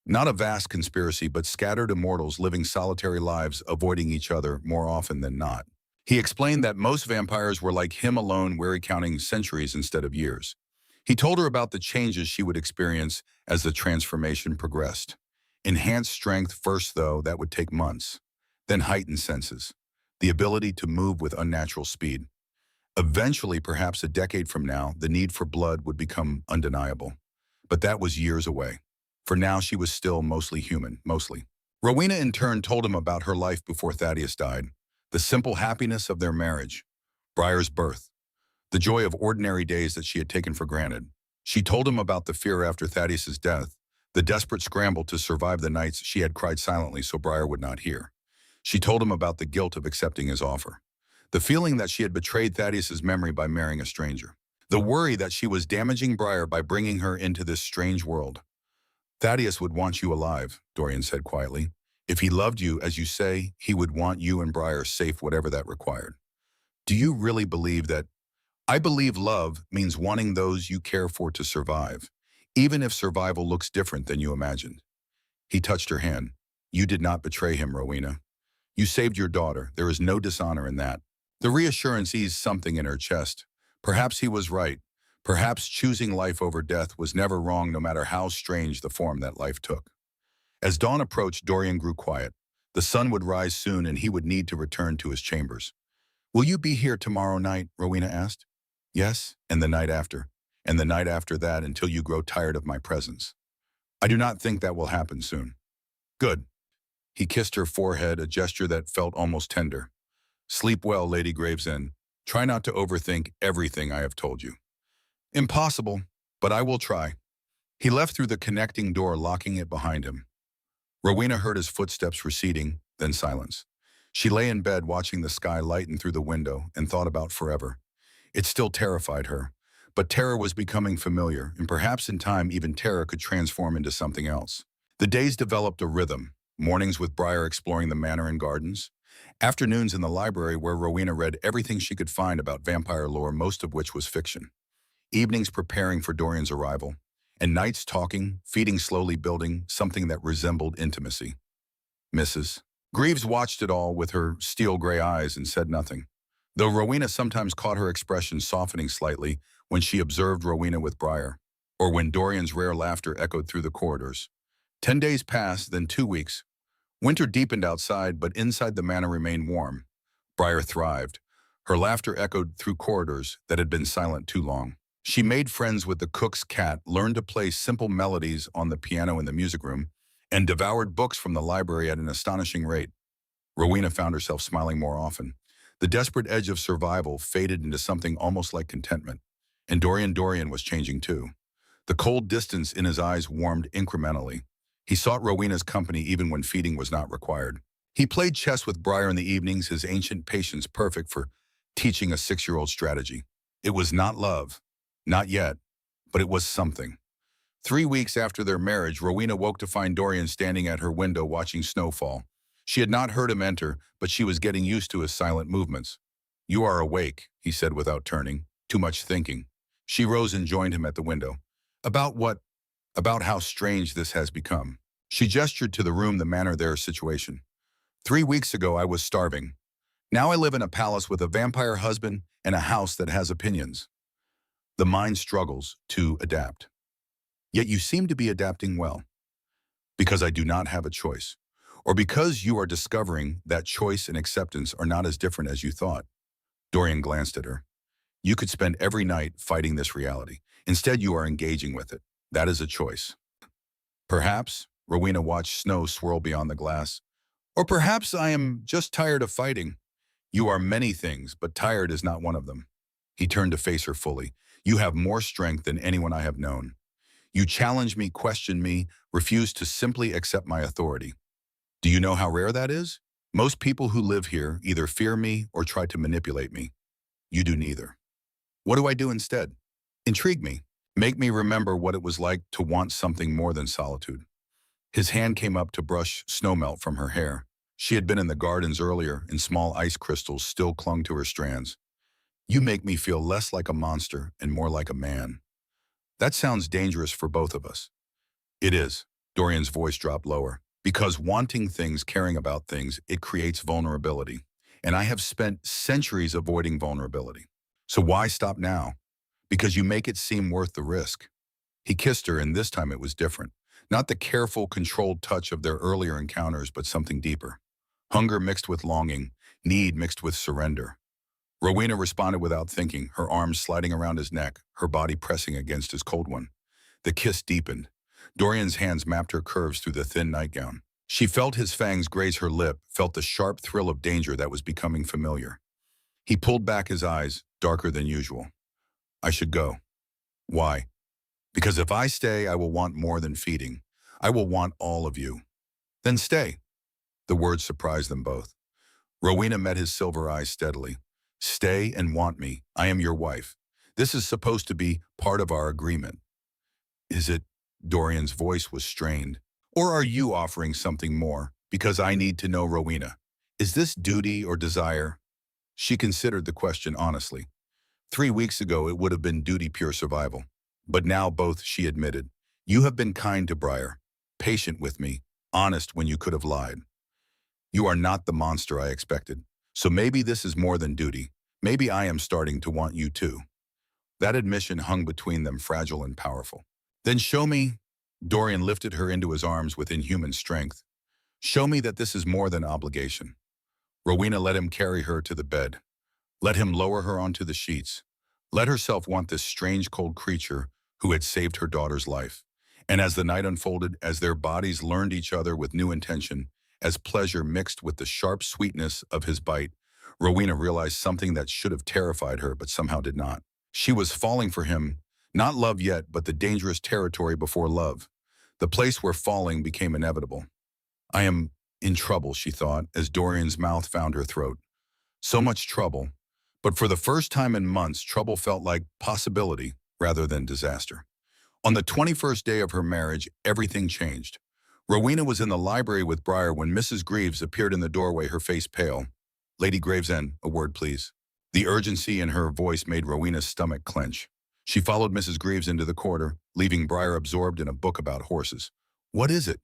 Not a vast conspiracy, but scattered immortals living solitary lives, avoiding each other more often than not. He explained that most vampires were like him alone, counting centuries instead of years. He told her about the changes she would experience as the transformation progressed. Enhanced strength first, though, that would take months. Then heightened senses. The ability to move with unnatural speed. Eventually, perhaps a decade from now, the need for blood would become undeniable. But that was years away. For now, she was still mostly human, mostly. Rowena in turn told him about her life before Thaddeus died. The simple happiness of their marriage. Briar's birth. The joy of ordinary days that she had taken for granted. She told him about the fear after Thaddeus's death, the desperate scramble to survive the nights she had cried silently so Briar would not hear. She told him about the guilt of accepting his offer. The feeling that she had betrayed Thaddeus's memory by marrying a stranger. The worry that she was damaging Briar by bringing her into this strange world. Thaddeus would want you alive, Dorian said quietly. If he loved you, as you say, he would want you and Briar safe, whatever that required. Do you really believe that? I believe love means wanting those you care for to survive, even if survival looks different than you imagined. He touched her hand. You did not betray him, Rowena. You saved your daughter. There is no dishonor in that. The reassurance eased something in her chest. Perhaps he was right. Perhaps choosing life over death was never wrong, no matter how strange the form that life took. As dawn approached, Dorian grew quiet. The sun would rise soon and he would need to return to his chambers. Will you be here tomorrow night? Rowena asked. Yes, and the night after. And the night after that until you grow tired of my presence. I do not think that will happen soon. Good. He kissed her forehead, a gesture that felt almost tender. Sleep well, Lady Gravesend. Try not to overthink everything I have told you. Impossible, but I will try. He left through the connecting door, locking it behind him. Rowena heard his footsteps receding, then silence. She lay in bed watching the sky lighten through the window and thought about forever. It still terrified her, but terror was becoming familiar, and perhaps in time even terror could transform into something else. The days developed a rhythm, mornings with Briar exploring the manor and gardens, afternoons in the library where Rowena read everything she could find about vampire lore, most of which was fiction, evenings preparing for Dorian's arrival, and nights talking, feeding, slowly building something that resembled intimacy. Mrs. Greaves watched it all with her steel gray eyes and said nothing, though Rowena sometimes caught her expression softening slightly when she observed Rowena with Briar, or when Dorian's rare laughter echoed through the corridors. 10 days passed, then 2 weeks. Winter deepened outside, but inside the manor remained warm. Briar thrived. Her laughter echoed through corridors that had been silent too long. She made friends with the cook's cat, learned to play simple melodies on the piano in the music room, and devoured books from the library at an astonishing rate. Rowena found herself smiling more often. The desperate edge of survival faded into something almost like contentment. And Dorian was changing too. The cold distance in his eyes warmed incrementally. He sought Rowena's company even when feeding was not required. He played chess with Briar in the evenings, his ancient patience perfect for teaching a 6-year-old strategy. It was not love. Not yet. But it was something. 3 weeks after their marriage, Rowena woke to find Dorian standing at her window watching snowfall. She had not heard him enter, but she was getting used to his silent movements. You are awake, he said without turning. Too much thinking. She rose and joined him at the window. About what? About how strange this has become. She gestured to the room, the manor, their situation. 3 weeks ago, I was starving. Now I live in a palace with a vampire husband and a house that has opinions. The mind struggles to adapt. Yet you seem to be adapting well. Because I do not have a choice. Or because you are discovering that choice and acceptance are not as different as you thought. Dorian glanced at her. You could spend every night fighting this reality. Instead, you are engaging with it. That is a choice. Perhaps, Rowena watched snow swirl beyond the glass. Or perhaps I am just tired of fighting. You are many things, but tired is not one of them. He turned to face her fully. You have more strength than anyone I have known. You challenge me, question me, refuse to simply accept my authority. Do you know how rare that is? Most people who live here either fear me or try to manipulate me. You do neither. What do I do instead? Intrigue me. Make me remember what it was like to want something more than solitude. His hand came up to brush snowmelt from her hair. She had been in the gardens earlier, and small ice crystals still clung to her strands. You make me feel less like a monster and more like a man. That sounds dangerous for both of us. It is. Dorian's voice dropped lower. Because wanting things, caring about things, it creates vulnerability. And I have spent centuries avoiding vulnerability. So why stop now? Because you make it seem worth the risk. He kissed her, and this time it was different. Not the careful, controlled touch of their earlier encounters, but something deeper. Hunger mixed with longing, need mixed with surrender. Rowena responded without thinking, her arms sliding around his neck, her body pressing against his cold one. The kiss deepened. Dorian's hands mapped her curves through the thin nightgown. She felt his fangs graze her lip, felt the sharp thrill of danger that was becoming familiar. He pulled back his eyes, darker than usual. I should go. Why? Because if I stay, I will want more than feeding. I will want all of you. Then stay. The words surprised them both. Rowena met his silver eyes steadily. Stay and want me. I am your wife. This is supposed to be part of our agreement. Is it? Dorian's voice was strained. Or are you offering something more? Because I need to know, Rowena. Is this duty or desire? She considered the question honestly. 3 weeks ago, it would have been duty pure survival. But now both, she admitted. You have been kind to Briar, patient with me, honest when you could have lied. You are not the monster I expected. So maybe this is more than duty. Maybe I am starting to want you too. That admission hung between them, fragile and powerful. Then show me. Dorian lifted her into his arms with inhuman strength. Show me that this is more than obligation. Rowena let him carry her to the bed. Let him lower her onto the sheets. Let herself want this strange cold creature who had saved her daughter's life. And as the night unfolded, as their bodies learned each other with new intention, as pleasure mixed with the sharp sweetness of his bite, Rowena realized something that should have terrified her but somehow did not. She was falling for him, not love yet, but the dangerous territory before love, the place where falling became inevitable. I am in trouble, she thought, as Dorian's mouth found her throat. So much trouble, but for the first time in months, trouble felt like possibility rather than disaster. On the 21st day of her marriage, everything changed. Rowena was in the library with Briar when Mrs. Greaves appeared in the doorway, her face pale. Lady Gravesend, a word, please. The urgency in her voice made Rowena's stomach clench. She followed Mrs. Greaves into the corridor, leaving Briar absorbed in a book about horses. What is it?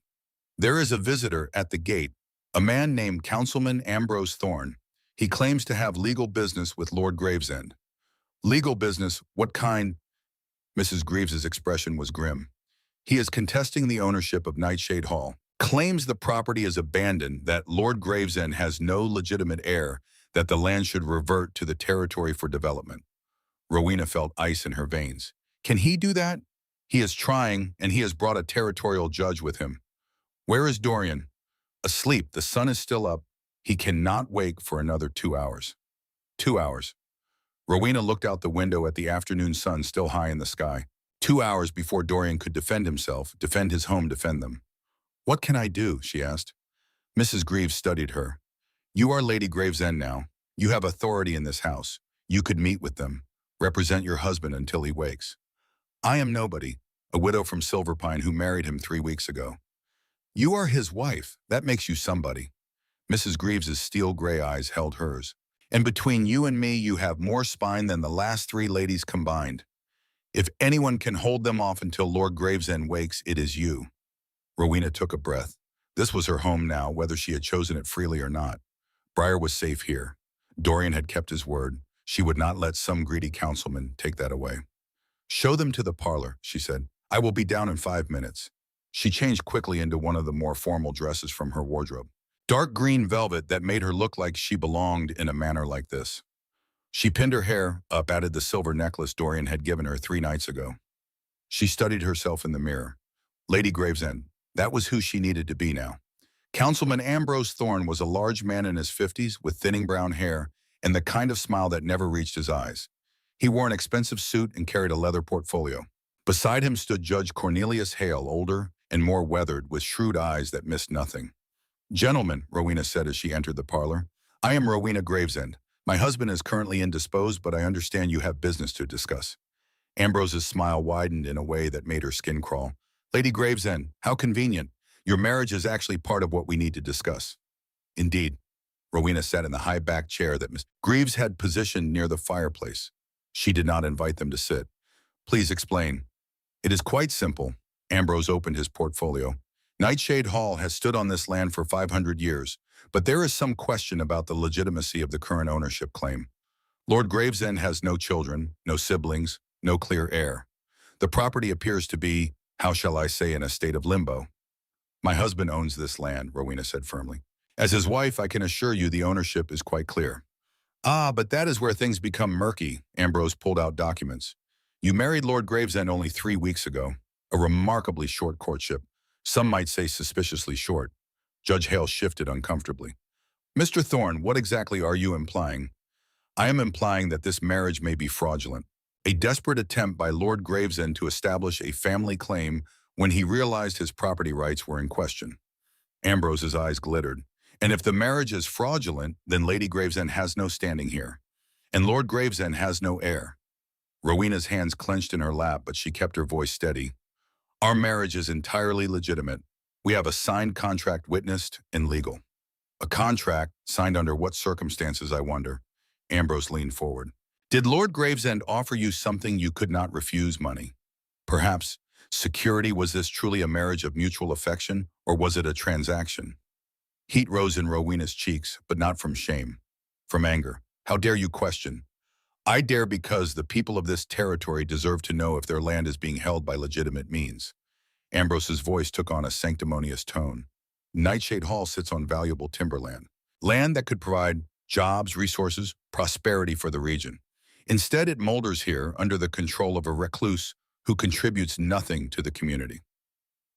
There is a visitor at the gate, a man named Councilman Ambrose Thorne. He claims to have legal business with Lord Gravesend. Legal business? What kind? Mrs. Greaves's expression was grim. He is contesting the ownership of Nightshade Hall, claims the property is abandoned, that Lord Gravesend has no legitimate heir, that the land should revert to the territory for development. Rowena felt ice in her veins. Can he do that? He is trying, and he has brought a territorial judge with him. Where is Dorian? Asleep. The sun is still up. He cannot wake for another 2 hours. 2 hours. Rowena looked out the window at the afternoon sun still high in the sky. 2 hours before Dorian could defend himself, defend his home, defend them. What can I do? She asked. Mrs. Greaves studied her. You are Lady Gravesend now. You have authority in this house. You could meet with them. Represent your husband until he wakes. I am nobody, a widow from Silverpine who married him 3 weeks ago. You are his wife. That makes you somebody. Mrs. Greaves's steel-gray eyes held hers. And between you and me, you have more spine than the last 3 ladies combined. If anyone can hold them off until Lord Gravesend wakes, it is you. Rowena took a breath. This was her home now, whether she had chosen it freely or not. Briar was safe here. Dorian had kept his word. She would not let some greedy councilman take that away. Show them to the parlor, she said. I will be down in 5 minutes. She changed quickly into one of the more formal dresses from her wardrobe. Dark green velvet that made her look like she belonged in a manor like this. She pinned her hair up, added the silver necklace Dorian had given her 3 nights ago. She studied herself in the mirror. Lady Gravesend, that was who she needed to be now. Councilman Ambrose Thorne was a large man in his 50s with thinning brown hair and the kind of smile that never reached his eyes. He wore an expensive suit and carried a leather portfolio. Beside him stood Judge Cornelius Hale, older and more weathered, with shrewd eyes that missed nothing. Gentlemen, Rowena said as she entered the parlor, I am Rowena Gravesend. My husband is currently indisposed, but I understand you have business to discuss. Ambrose's smile widened in a way that made her skin crawl. Lady Gravesend, how convenient. Your marriage is actually part of what we need to discuss. Indeed. Rowena sat in the high-backed chair that Miss Greaves had positioned near the fireplace. She did not invite them to sit. Please explain. It is quite simple. Ambrose opened his portfolio. Nightshade Hall has stood on this land for 500 years, but there is some question about the legitimacy of the current ownership claim. Lord Gravesend has no children, no siblings, no clear heir. The property appears to be, how shall I say, in a state of limbo. My husband owns this land, Rowena said firmly. As his wife, I can assure you the ownership is quite clear. Ah, but that is where things become murky. Ambrose pulled out documents. You married Lord Gravesend only 3 weeks ago. A remarkably short courtship. Some might say suspiciously short. Judge Hale shifted uncomfortably. Mr. Thorne, what exactly are you implying? I am implying that this marriage may be fraudulent. A desperate attempt by Lord Gravesend to establish a family claim when he realized his property rights were in question. Ambrose's eyes glittered. And if the marriage is fraudulent, then Lady Gravesend has no standing here. And Lord Gravesend has no heir. Rowena's hands clenched in her lap, but she kept her voice steady. Our marriage is entirely legitimate. We have a signed contract witnessed and legal. A contract signed under what circumstances, I wonder? Ambrose leaned forward. Did Lord Gravesend offer you something you could not refuse? Money? Perhaps security? Was this truly a marriage of mutual affection, or was it a transaction? Heat rose in Rowena's cheeks, but not from shame. From anger. How dare you question? I dare because the people of this territory deserve to know if their land is being held by legitimate means. Ambrose's voice took on a sanctimonious tone. Nightshade Hall sits on valuable timberland, land that could provide jobs, resources, prosperity for the region. Instead, it molders here under the control of a recluse who contributes nothing to the community.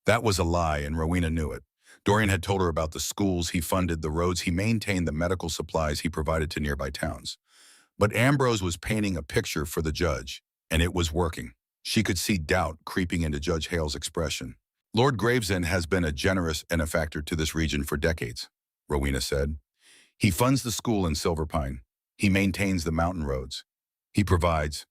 That was a lie, and Rowena knew it. Dorian had told her about the schools he funded, the roads he maintained, the medical supplies he provided to nearby towns. But Ambrose was painting a picture for the judge, and it was working. She could see doubt creeping into Judge Hale's expression. Lord Gravesend has been a generous benefactor to this region for decades, Rowena said. He funds the school in Silver Pine. He maintains the mountain roads. He provides.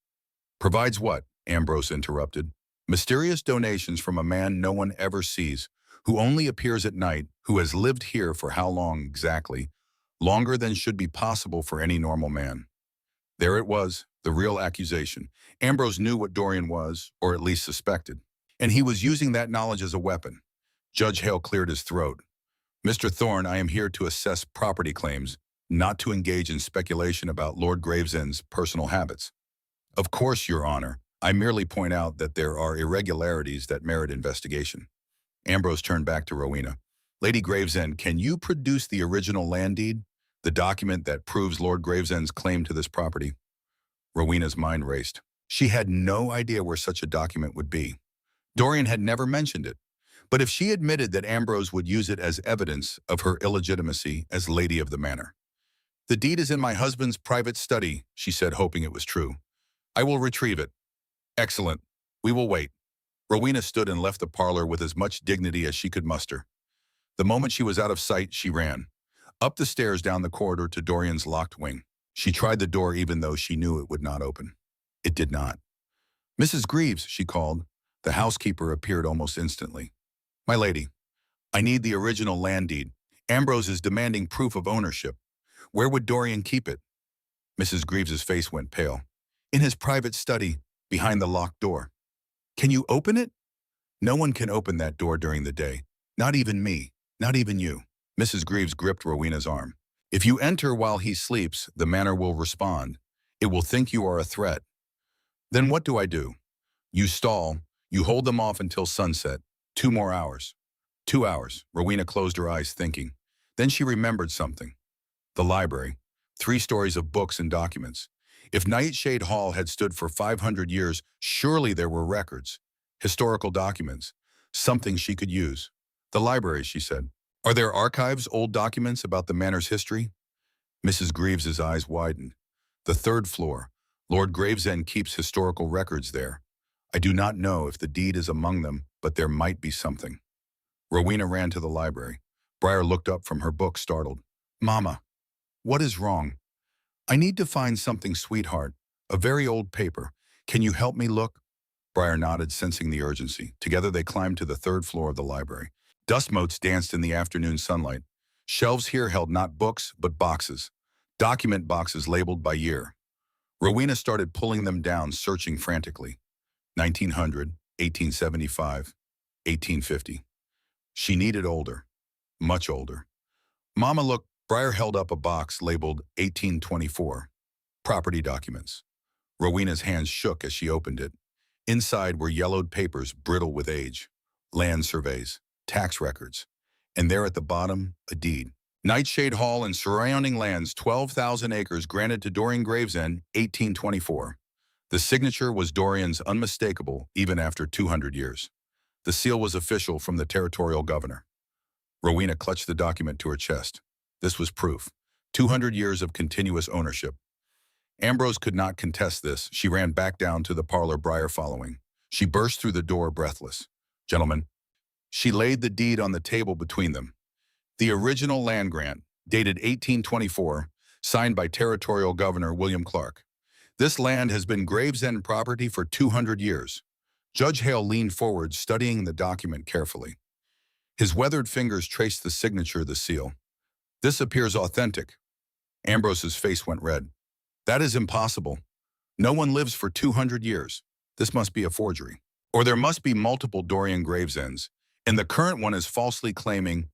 Provides what? Ambrose interrupted. Mysterious donations from a man no one ever sees, who only appears at night, who has lived here for how long exactly? Longer than should be possible for any normal man. There it was, the real accusation. Ambrose knew what Dorian was, or at least suspected, and he was using that knowledge as a weapon. Judge Hale cleared his throat. Mr. Thorne, I am here to assess property claims, not to engage in speculation about Lord Gravesend's personal habits. Of course, Your Honor. I merely point out that there are irregularities that merit investigation. Ambrose turned back to Rowena. Lady Gravesend, can you produce the original land deed? The document that proves Lord Gravesend's claim to this property? Rowena's mind raced. She had no idea where such a document would be. Dorian had never mentioned it. But if she admitted that Ambrose would use it as evidence of her illegitimacy as lady of the manor. The deed is in my husband's private study, she said, hoping it was true. I will retrieve it. Excellent. We will wait. Rowena stood and left the parlor with as much dignity as she could muster. The moment she was out of sight, she ran. Up the stairs, down the corridor to Dorian's locked wing. She tried the door even though she knew it would not open. It did not. Mrs. Greaves, she called. The housekeeper appeared almost instantly. My lady, I need the original land deed. Ambrose is demanding proof of ownership. Where would Dorian keep it? Mrs. Greaves's face went pale. In his private study, behind the locked door. Can you open it? No one can open that door during the day. Not even me. Not even you. Mrs. Greaves gripped Rowena's arm. If you enter while he sleeps, the manor will respond. It will think you are a threat. Then what do I do? You stall. You hold them off until sunset. 2 more hours. 2 hours. Rowena closed her eyes, thinking. Then she remembered something. The library. 3 stories of books and documents. If Nightshade Hall had stood for 500 years, surely there were records, historical documents, something she could use. The library, she said. Are there archives, old documents about the manor's history? Mrs. Greaves's eyes widened. The 3rd floor. Lord Gravesend keeps historical records there. I do not know if the deed is among them, but there might be something. Rowena ran to the library. Briar looked up from her book, startled. Mama, what is wrong? I need to find something, sweetheart. A very old paper. Can you help me look? Briar nodded, sensing the urgency. Together they climbed to the 3rd floor of the library. Dust motes danced in the afternoon sunlight. Shelves here held not books, but boxes. Document boxes labeled by year. Rowena started pulling them down, searching frantically. 1900, 1875, 1850. She needed older. Much older. Mama, look. Briar held up a box labeled 1824. Property documents. Rowena's hands shook as she opened it. Inside were yellowed papers brittle with age. Land surveys. Tax records. And there at the bottom, a deed. Nightshade Hall and surrounding lands, 12,000 acres granted to Dorian Gravesend, 1824. The signature was Dorian's, unmistakable even after 200 years. The seal was official from the territorial governor. Rowena clutched the document to her chest. This was proof. 200 years of continuous ownership. Ambrose could not contest this. She ran back down to the parlor, Briar following. She burst through the door, breathless. Gentlemen. She laid the deed on the table between them. The original land grant, dated 1824, signed by Territorial Governor William Clark. This land has been Gravesend property for 200 years. Judge Hale leaned forward, studying the document carefully. His weathered fingers traced the signature of the seal. This appears authentic. Ambrose's face went red. That is impossible. No one lives for 200 years. This must be a forgery. Or there must be multiple Dorian Gravesends, and the current one is falsely claiming,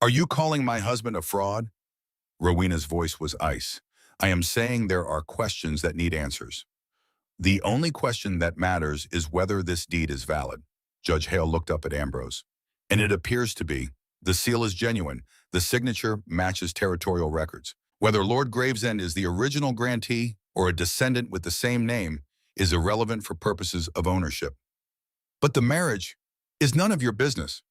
"Are you calling my husband a fraud?" Rowena's voice was ice. "I am saying there are questions that need answers. The only question that matters is whether this deed is valid." Judge Hale looked up at Ambrose. "And it appears to be. The seal is genuine. The signature matches territorial records. Whether Lord Gravesend is the original grantee or a descendant with the same name is irrelevant for purposes of ownership." "But the marriage is none of your business,"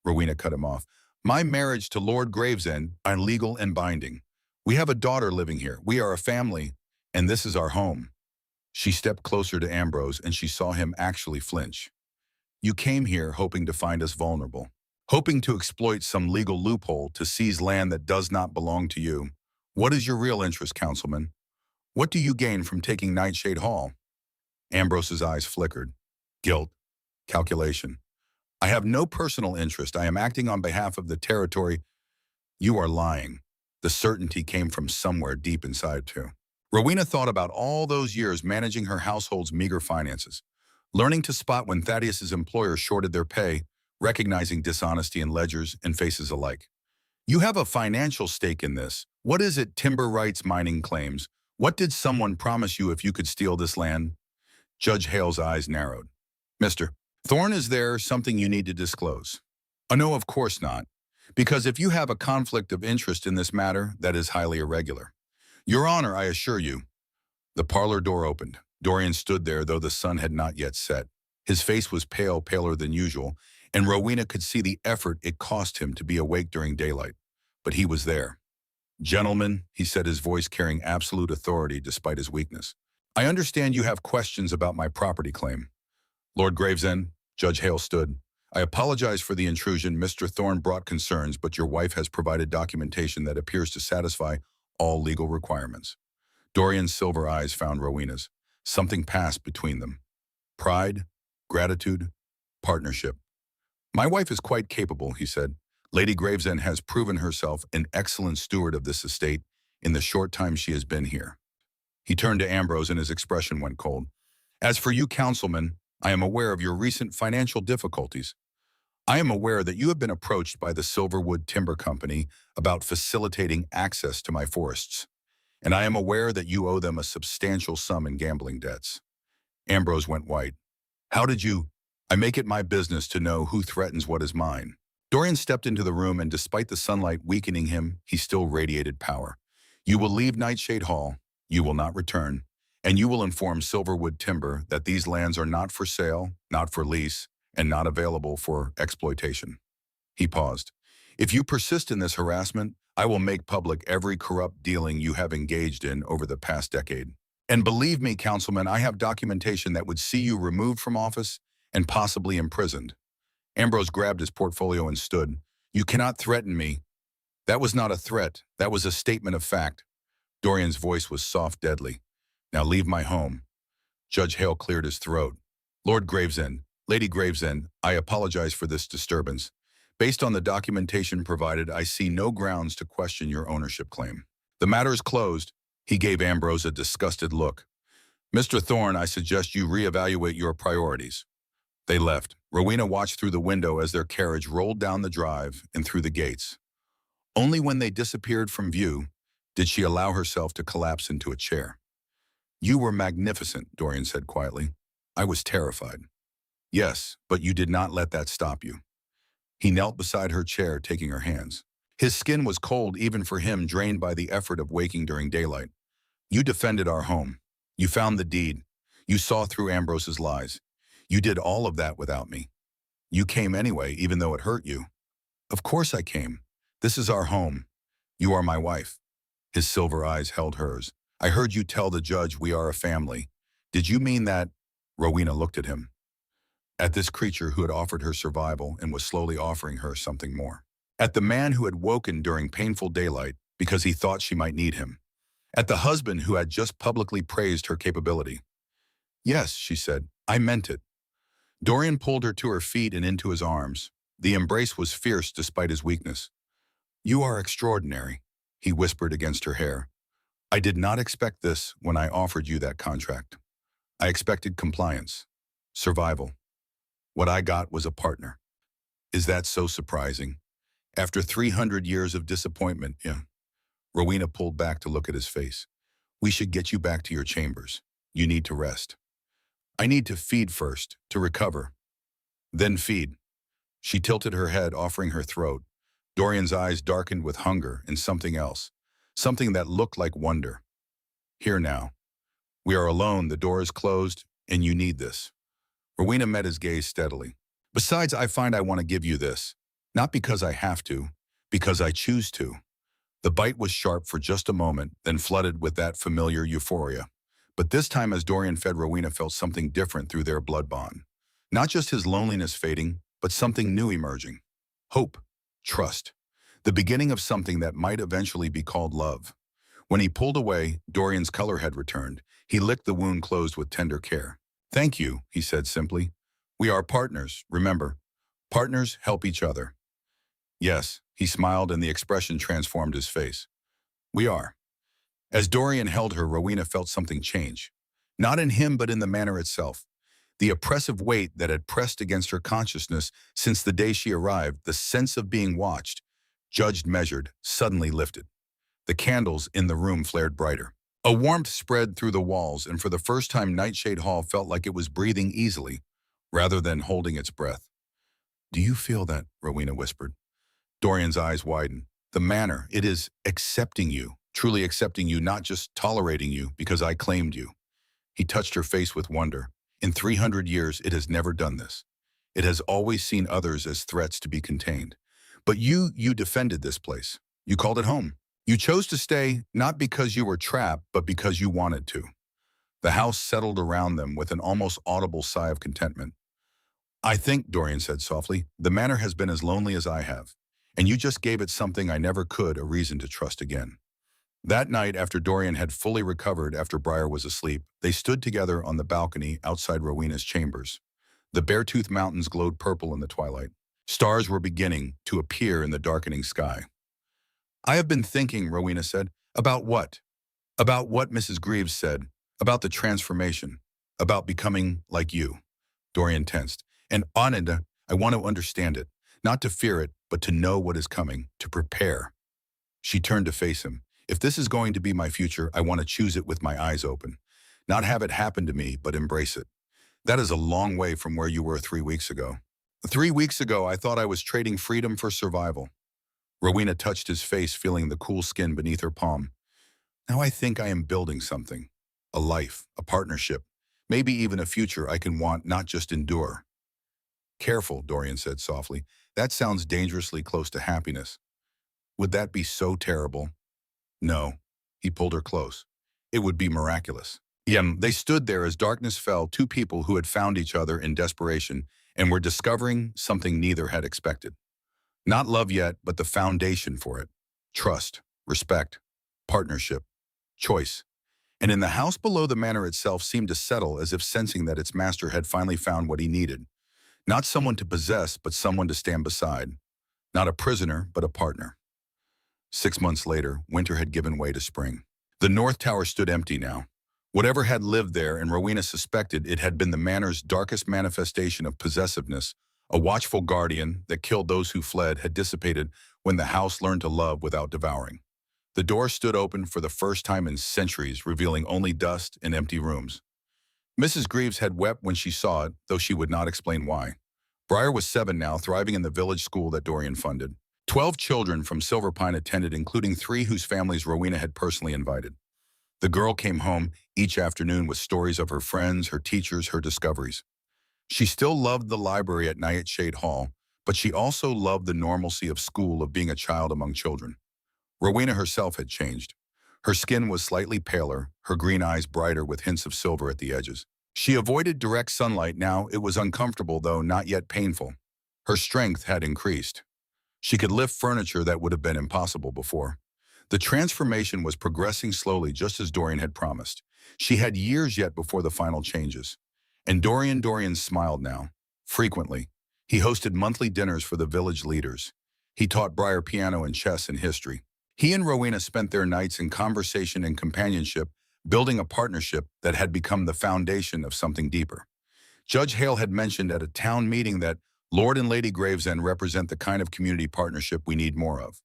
Rowena cut him off. "My marriage to Lord Gravesend is legal and binding. We have a daughter living here. We are a family, and this is our home." She stepped closer to Ambrose, and she saw him actually flinch. "You came here hoping to find us vulnerable, hoping to exploit some legal loophole to seize land that does not belong to you. What is your real interest, councilman? What do you gain from taking Nightshade Hall?" Ambrose's eyes flickered. "Guilt. Calculation. I have no personal interest. I am acting on behalf of the territory." "You are lying." The certainty came from somewhere deep inside, too. Rowena thought about all those years managing her household's meager finances, learning to spot when Thaddeus's employer shorted their pay, recognizing dishonesty in ledgers and faces alike. "You have a financial stake in this. What is it? Timber rights, mining claims. What did someone promise you if you could steal this land?" Judge Hale's eyes narrowed. "Mr. Thorne, is there something you need to disclose?" "Oh, no, of course not. Because if you have a conflict of interest in this matter, that is highly irregular. Your Honor, I assure you." The parlor door opened. Dorian stood there, though the sun had not yet set. His face was pale, paler than usual, and Rowena could see the effort it cost him to be awake during daylight. But he was there. "Gentlemen," he said, his voice carrying absolute authority despite his weakness, "I understand you have questions about my property claim." "Lord Gravesend," Judge Hale stood, "I apologize for the intrusion. Mr. Thorne brought concerns, but your wife has provided documentation that appears to satisfy all legal requirements." Dorian's silver eyes found Rowena's. Something passed between them. Pride, gratitude, partnership. "My wife is quite capable," he said. "Lady Gravesend has proven herself an excellent steward of this estate in the short time she has been here." He turned to Ambrose, and his expression went cold. "As for you, councilman, I am aware of your recent financial difficulties. I am aware that you have been approached by the Silverwood Timber Company about facilitating access to my forests, and I am aware that you owe them a substantial sum in gambling debts." Ambrose went white. "How did you—" "I make it my business to know who threatens what is mine." Dorian stepped into the room, and despite the sunlight weakening him, he still radiated power. "You will leave Nightshade Hall. You will not return. And you will inform Silverwood Timber that these lands are not for sale, not for lease, and not available for exploitation." He paused. "If you persist in this harassment, I will make public every corrupt dealing you have engaged in over the past decade. And believe me, councilman, I have documentation that would see you removed from office and possibly imprisoned." Ambrose grabbed his portfolio and stood. "You cannot threaten me." "That was not a threat. That was a statement of fact." Dorian's voice was soft, deadly. "Now leave my home." Judge Hale cleared his throat. "Lord Gravesend, Lady Gravesend, I apologize for this disturbance. Based on the documentation provided, I see no grounds to question your ownership claim. The matter is closed." He gave Ambrose a disgusted look. "Mr. Thorne, I suggest you reevaluate your priorities." They left. Rowena watched through the window as their carriage rolled down the drive and through the gates. Only when they disappeared from view did she allow herself to collapse into a chair. "You were magnificent," Dorian said quietly. "I was terrified." "Yes, but you did not let that stop you." He knelt beside her chair, taking her hands. His skin was cold even for him, drained by the effort of waking during daylight. "You defended our home. You found the deed. You saw through Ambrose's lies. You did all of that without me. You came anyway, even though it hurt you." "Of course I came. This is our home. You are my wife." His silver eyes held hers. "I heard you tell the judge we are a family. Did you mean that?" Rowena looked at him. At this creature who had offered her survival and was slowly offering her something more. At the man who had woken during painful daylight because he thought she might need him. At the husband who had just publicly praised her capability. "Yes," she said, "I meant it." Dorian pulled her to her feet and into his arms. The embrace was fierce despite his weakness. "You are extraordinary," he whispered against her hair. "I did not expect this when I offered you that contract. I expected compliance, survival. What I got was a partner." "Is that so surprising? After 300 years of disappointment, yeah." Rowena pulled back to look at his face. "We should get you back to your chambers. You need to rest." "I need to feed first, to recover." "Then feed." She tilted her head, offering her throat. Dorian's eyes darkened with hunger and something else, something that looked like wonder. "Here now. We are alone, the door is closed, and you need this." Rowena met his gaze steadily. "Besides, I find I want to give you this. Not because I have to, because I choose to." The bite was sharp for just a moment, then flooded with that familiar euphoria. But this time as Dorian fed, Rowena felt something different through their blood bond. Not just his loneliness fading, but something new emerging. Hope. Trust. The beginning of something that might eventually be called love. When he pulled away, Dorian's color had returned. He licked the wound closed with tender care. "Thank you," he said simply. "We are partners, remember. Partners help each other." "Yes," he smiled, and the expression transformed his face. "We are." As Dorian held her, Rowena felt something change. Not in him, but in the manor itself. The oppressive weight that had pressed against her consciousness since the day she arrived, the sense of being watched, judged, measured, suddenly lifted. The candles in the room flared brighter. A warmth spread through the walls, and for the first time Nightshade Hall felt like it was breathing easily, rather than holding its breath. "Do you feel that?" Rowena whispered. Dorian's eyes widened. "The manor, it is accepting you, truly accepting you, not just tolerating you because I claimed you." He touched her face with wonder. "In 300 years, it has never done this. It has always seen others as threats to be contained. But you defended this place. You called it home. You chose to stay, not because you were trapped, but because you wanted to." The house settled around them with an almost audible sigh of contentment. "I think," Dorian said softly, "the manor has been as lonely as I have. And you just gave it something I never could, a reason to trust again." That night, after Dorian had fully recovered after Briar was asleep, they stood together on the balcony outside Rowena's chambers. The Beartooth Mountains glowed purple in the twilight. Stars were beginning to appear in the darkening sky. "I have been thinking," Rowena said. "About what?" "About what Mrs. Greaves said. About the transformation. About becoming like you." Dorian tensed. "And Ananda, I want to understand it. Not to fear it, but to know what is coming, to prepare." She turned to face him. "If this is going to be my future, I want to choose it with my eyes open. Not have it happen to me, but embrace it. That is a long way from where you were 3 weeks ago." "3 weeks ago, I thought I was trading freedom for survival." Rowena touched his face, feeling the cool skin beneath her palm. "Now I think I am building something. A life, a partnership, maybe even a future I can want, not just endure." "Careful," Dorian said softly. "That sounds dangerously close to happiness." "Would that be so terrible?" "No." He pulled her close. "It would be miraculous." They stood there as darkness fell, two people who had found each other in desperation and were discovering something neither had expected. Not love yet, but the foundation for it. Trust, respect, partnership, choice. And in the house below, the manor itself seemed to settle, as if sensing that its master had finally found what he needed. Not someone to possess, but someone to stand beside. Not a prisoner, but a partner. 6 months later, winter had given way to spring. The North Tower stood empty now. Whatever had lived there, and Rowena suspected it had been the manor's darkest manifestation of possessiveness, a watchful guardian that killed those who fled, had dissipated when the house learned to love without devouring. The door stood open for the first time in centuries, revealing only dust and empty rooms. Mrs. Greaves had wept when she saw it, though she would not explain why. Briar was 7 now, thriving in the village school that Dorian funded. 12 children from Silverpine attended, including 3 whose families Rowena had personally invited. The girl came home each afternoon with stories of her friends, her teachers, her discoveries. She still loved the library at Nightshade Hall, but she also loved the normalcy of school, of being a child among children. Rowena herself had changed. Her skin was slightly paler, her green eyes brighter with hints of silver at the edges. She avoided direct sunlight now. It was uncomfortable, though not yet painful. Her strength had increased. She could lift furniture that would have been impossible before. The transformation was progressing slowly, just as Dorian had promised. She had years yet before the final changes. And Dorian smiled now. Frequently, he hosted monthly dinners for the village leaders. He taught Briar piano and chess and history. He and Rowena spent their nights in conversation and companionship, building a partnership that had become the foundation of something deeper. Judge Hale had mentioned at a town meeting that Lord and Lady Gravesend represent the kind of community partnership we need more of.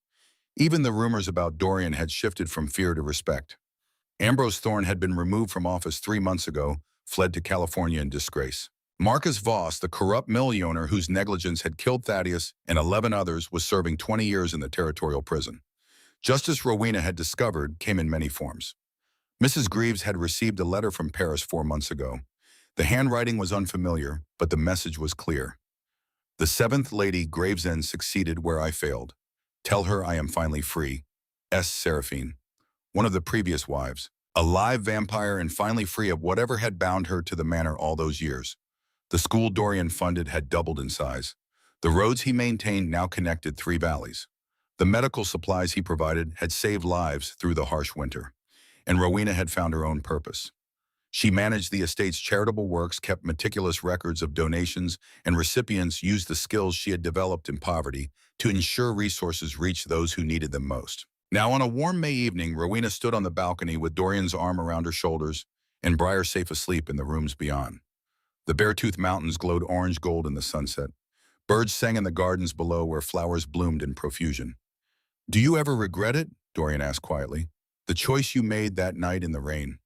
Even the rumors about Dorian had shifted from fear to respect. Ambrose Thorne had been removed from office 3 months ago, fled to California in disgrace. Marcus Voss, the corrupt mill owner whose negligence had killed Thaddeus and 11 others, was serving 20 years in the territorial prison. Justice Rowena had discovered came in many forms. Mrs. Greaves had received a letter from Paris 4 months ago. The handwriting was unfamiliar, but the message was clear. The 7th Lady Gravesend succeeded where I failed. Tell her I am finally free. S. Seraphine, one of the previous wives, a live vampire and finally free of whatever had bound her to the manor all those years. The school Dorian funded had doubled in size. The roads he maintained now connected 3 valleys. The medical supplies he provided had saved lives through the harsh winter. And Rowena had found her own purpose. She managed the estate's charitable works, kept meticulous records of donations, and recipients used the skills she had developed in poverty to ensure resources reached those who needed them most. Now, on a warm May evening, Rowena stood on the balcony with Dorian's arm around her shoulders and Briar safe asleep in the rooms beyond. The Beartooth Mountains glowed orange gold in the sunset. Birds sang in the gardens below where flowers bloomed in profusion. "Do you ever regret it?" Dorian asked quietly. "The choice you made that night in the rain?"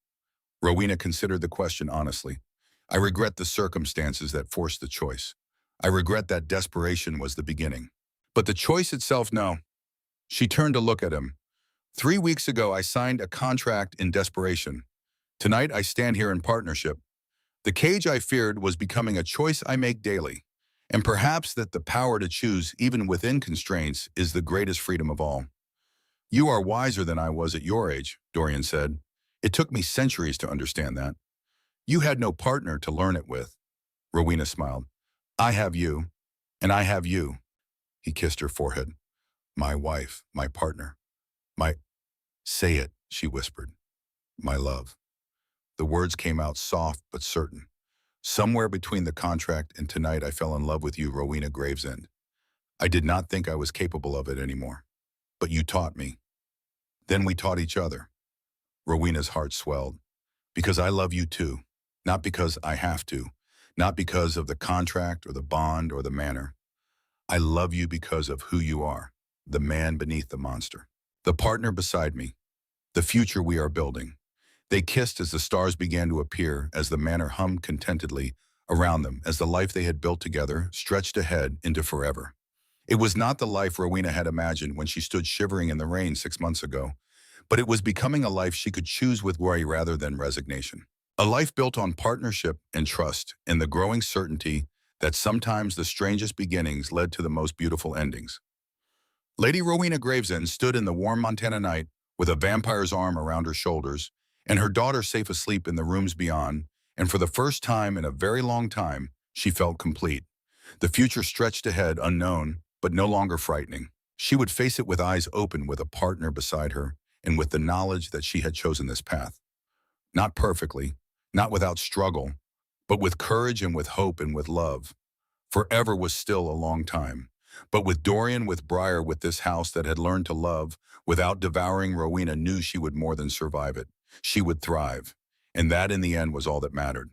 Rowena considered the question honestly. "I regret the circumstances that forced the choice. I regret that desperation was the beginning. But the choice itself, no." She turned to look at him. "3 weeks ago, I signed a contract in desperation. Tonight, I stand here in partnership. The cage I feared was becoming a choice I make daily. And perhaps that the power to choose, even within constraints, is the greatest freedom of all." "You are wiser than I was at your age," Dorian said. "It took me centuries to understand that." "You had no partner to learn it with." Rowena smiled. "I have you, and I have you." He kissed her forehead. "My wife, my partner, my—" "Say it," she whispered. "My love." The words came out soft but certain. "Somewhere between the contract and tonight I fell in love with you, Rowena Gravesend. I did not think I was capable of it anymore. But you taught me. Then we taught each other." Rowena's heart swelled. "Because I love you too. Not because I have to. Not because of the contract or the bond or the manor. I love you because of who you are. The man beneath the monster. The partner beside me. The future we are building." They kissed as the stars began to appear, as the manor hummed contentedly around them, as the life they had built together stretched ahead into forever. It was not the life Rowena had imagined when she stood shivering in the rain 6 months ago, but it was becoming a life she could choose with worry rather than resignation. A life built on partnership and trust, and the growing certainty that sometimes the strangest beginnings led to the most beautiful endings. Lady Rowena Gravesend stood in the warm Montana night with a vampire's arm around her shoulders, and her daughter safe asleep in the rooms beyond, and for the first time in a very long time, she felt complete. The future stretched ahead, unknown, but no longer frightening. She would face it with eyes open, with a partner beside her, and with the knowledge that she had chosen this path. Not perfectly, not without struggle, but with courage and with hope and with love. Forever was still a long time. But with Dorian, with Briar, with this house that had learned to love, without devouring, Rowena knew she would more than survive it. She would thrive. And that, in the end, was all that mattered.